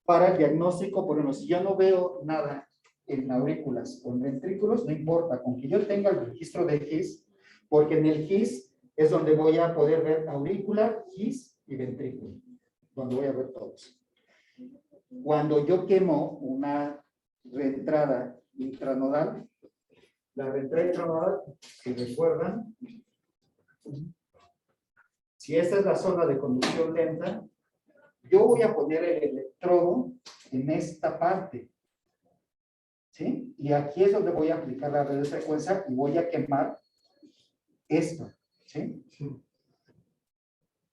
C: Para el diagnóstico, por ejemplo, si yo no veo nada en aurículas o en ventrículos, no importa, con que yo tenga el registro de His, porque en el His es donde voy a poder ver aurícula, His y ventrículo, donde voy a ver todos. Cuando yo quemo una reentrada intranodal, la reentrada intranodal, si recuerdan, si esta es la zona de conducción lenta, yo voy a poner el electrodo en esta parte, ¿sí? Y aquí es donde voy a aplicar la radiofrecuencia y voy a quemar esto, ¿sí?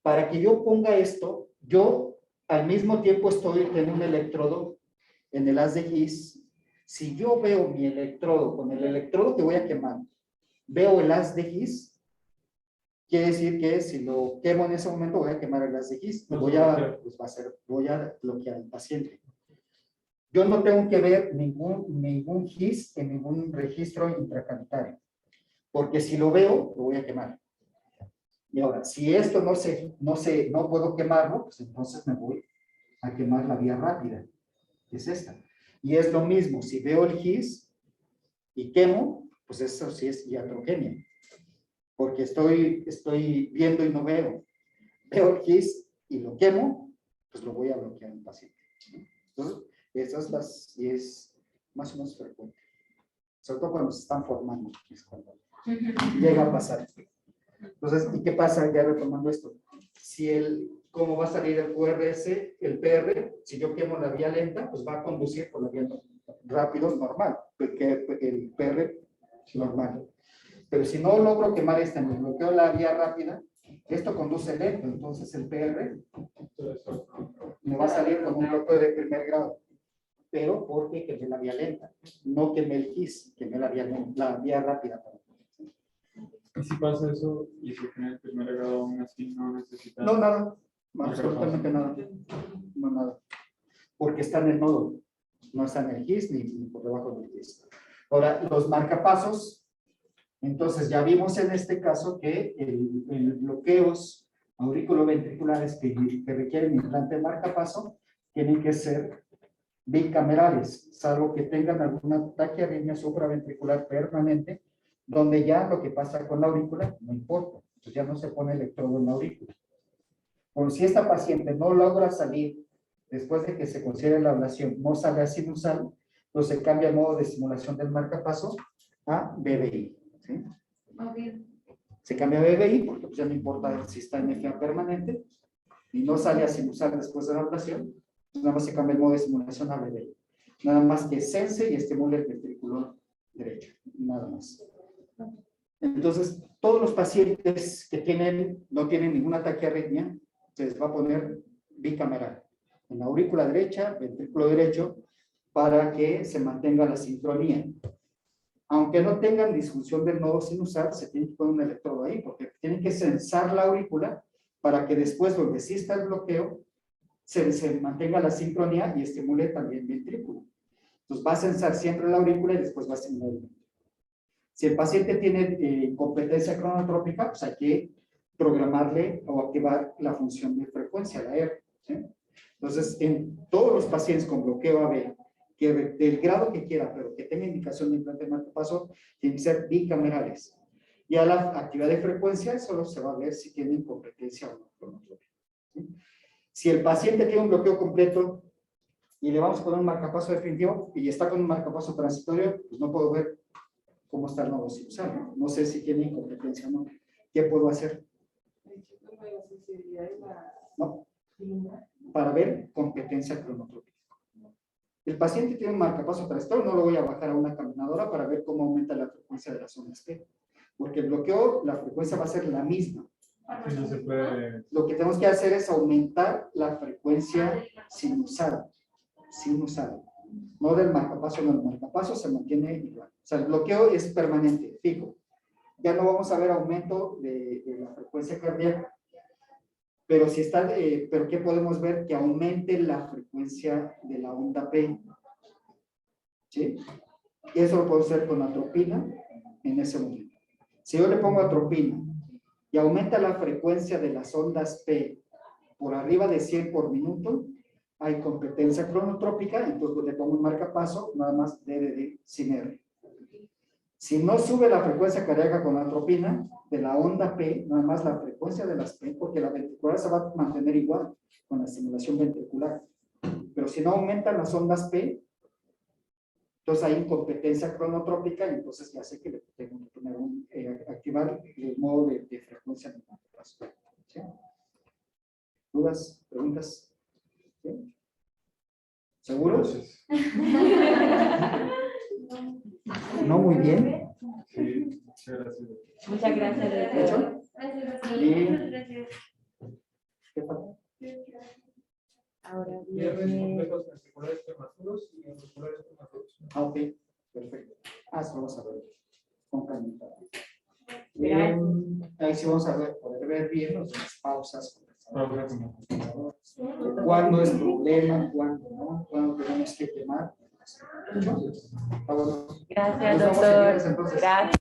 C: Para que yo ponga esto, yo al mismo tiempo estoy en un electrodo en el haz de His. Si yo veo mi electrodo con el electrodo que voy a quemar, veo el haz de His, quiere decir que si lo quemo en ese momento voy a quemar el haz de His y voy a bloquear al paciente. Yo no tengo que ver ningún His en ningún registro intracavitario, porque si lo veo, lo voy a quemar. Y ahora, si esto no puedo quemarlo, pues entonces me voy a quemar la vía rápida, que es esta. Y es lo mismo, si veo el His y quemo, pues eso sí es iatrogenia. Porque estoy viendo y no veo. Veo el His y lo quemo, pues lo voy a bloquear en paciente. Entonces, es más o menos frecuente. Sobre todo cuando se están formando, es cuando llega a pasar. Entonces, ¿y qué pasa ya retomando esto? ¿Cómo va a salir el QRS, el PR? Si yo quemo la vía lenta, pues va a conducir por la vía rápido, normal, porque el PR normal. Pero si no logro quemar me bloqueo la vía rápida, esto conduce lento, entonces el PR me va a salir con un bloqueo de primer grado. Pero porque quemé la vía lenta, no quemé el His, quemé la vía rápida.
E: ¿Y si pasa eso y se tiene el primer grado aún así no necesita?
C: No, nada, absolutamente nada. No, nada. Porque está en el nodo, no está en el His ni por debajo del His. Ahora, los marcapasos. Entonces, ya vimos en este caso que el bloqueos auriculoventriculares que requieren implante de marcapaso tienen que ser bicamerales, salvo que tengan alguna taquiarritmia supraventricular permanente donde ya lo que pasa con la aurícula no importa, pues ya no se pone electrodo en la aurícula. Por si esta paciente no logra salir después de que se considere la ablación, no sale a sinusal, pues se cambia el modo de estimulación del marcapaso a BBI. ¿Sí?
D: Ok.
C: Se cambia a BBI porque pues ya no importa si está en FA permanente y no sale a sinusal después de la ablación, pues nada más se cambia el modo de estimulación a BBI. Nada más que sense y estimule el ventrículo derecho, nada más. Entonces, todos los pacientes que no tienen ninguna taquiarritmia, se les va a poner bicameral. En la aurícula derecha, ventrículo derecho, para que se mantenga la sincronía. Aunque no tengan disfunción del nodo sinusal, se tiene que poner un electrodo ahí, porque tienen que sensar la aurícula para que después, donde sí está el bloqueo, se mantenga la sincronía y estimule también el ventrículo. Entonces va a sensar siempre la aurícula y después va a estimular el ventrículo. Si el paciente tiene incompetencia cronotrópica, pues hay que programarle o activar la función de frecuencia, la R. ¿Sí? Entonces, en todos los pacientes con bloqueo AB, que del grado que quiera, pero que tenga indicación de implante de marcapaso, tienen que ser bicamerales. Y a la actividad de frecuencia solo se va a ver si tiene incompetencia o no cronotrópica. ¿Sí? Si el paciente tiene un bloqueo completo y le vamos a poner un marcapaso definitivo y está con un marcapaso transitorio, pues no puedo ver cómo está el nodo sinusal, ¿no? No sé si tiene incompetencia o no. ¿Qué puedo hacer? No. Para ver competencia cronotrópica. El paciente tiene un marcapaso transitorio, no lo voy a bajar a una caminadora para ver cómo aumenta la frecuencia de las ondas P. Porque el bloqueo, la frecuencia va a ser la misma.
E: Sí, no se puede.
C: Lo que tenemos que hacer es aumentar la frecuencia sinusal. Sinusal. No del marcapaso, no, el marcapaso se mantiene igual. O sea, el bloqueo es permanente, fijo. Ya no vamos a ver aumento de la frecuencia cardíaca. Pero si está, pero ¿qué podemos ver? Que aumente la frecuencia de la onda P. ¿Sí? Y eso lo puedo hacer con atropina en ese momento. Si yo le pongo atropina y aumenta la frecuencia de las ondas P por arriba de 100 por minuto, hay competencia cronotrópica, entonces le pongo un marcapaso, nada más DDD sin R. Si no sube la frecuencia cardíaca con atropina, de la onda P, nada más la frecuencia de las P, porque la ventricular se va a mantener igual con la estimulación ventricular. Pero si no aumentan las ondas P, entonces hay incompetencia cronotrópica y entonces ya sé que le tengo que poner activar el modo de frecuencia del marcapaso. ¿Sí? ¿Dudas? ¿Preguntas? ¿Sí? ¿Seguros? No, muy bien.
E: Sí, muchas gracias.
D: Muchas gracias.
C: ¿Hecho? Bien.
D: Gracias.
C: ¿Qué falta?
B: Ahora
F: Viernes
B: viene.
F: complejos ventriculares prematuros y ventriculares prematuros.
C: Ah, ok, perfecto. Eso vamos a ver con calmita. Ahí sí vamos a ver, poder ver bien las pausas. Cuándo es problema, cuándo no, cuándo tenemos que quemar. Está bueno.
B: Gracias,
C: Nos vemos el
B: doctor.
C: viernes, entonces.
B: Gracias.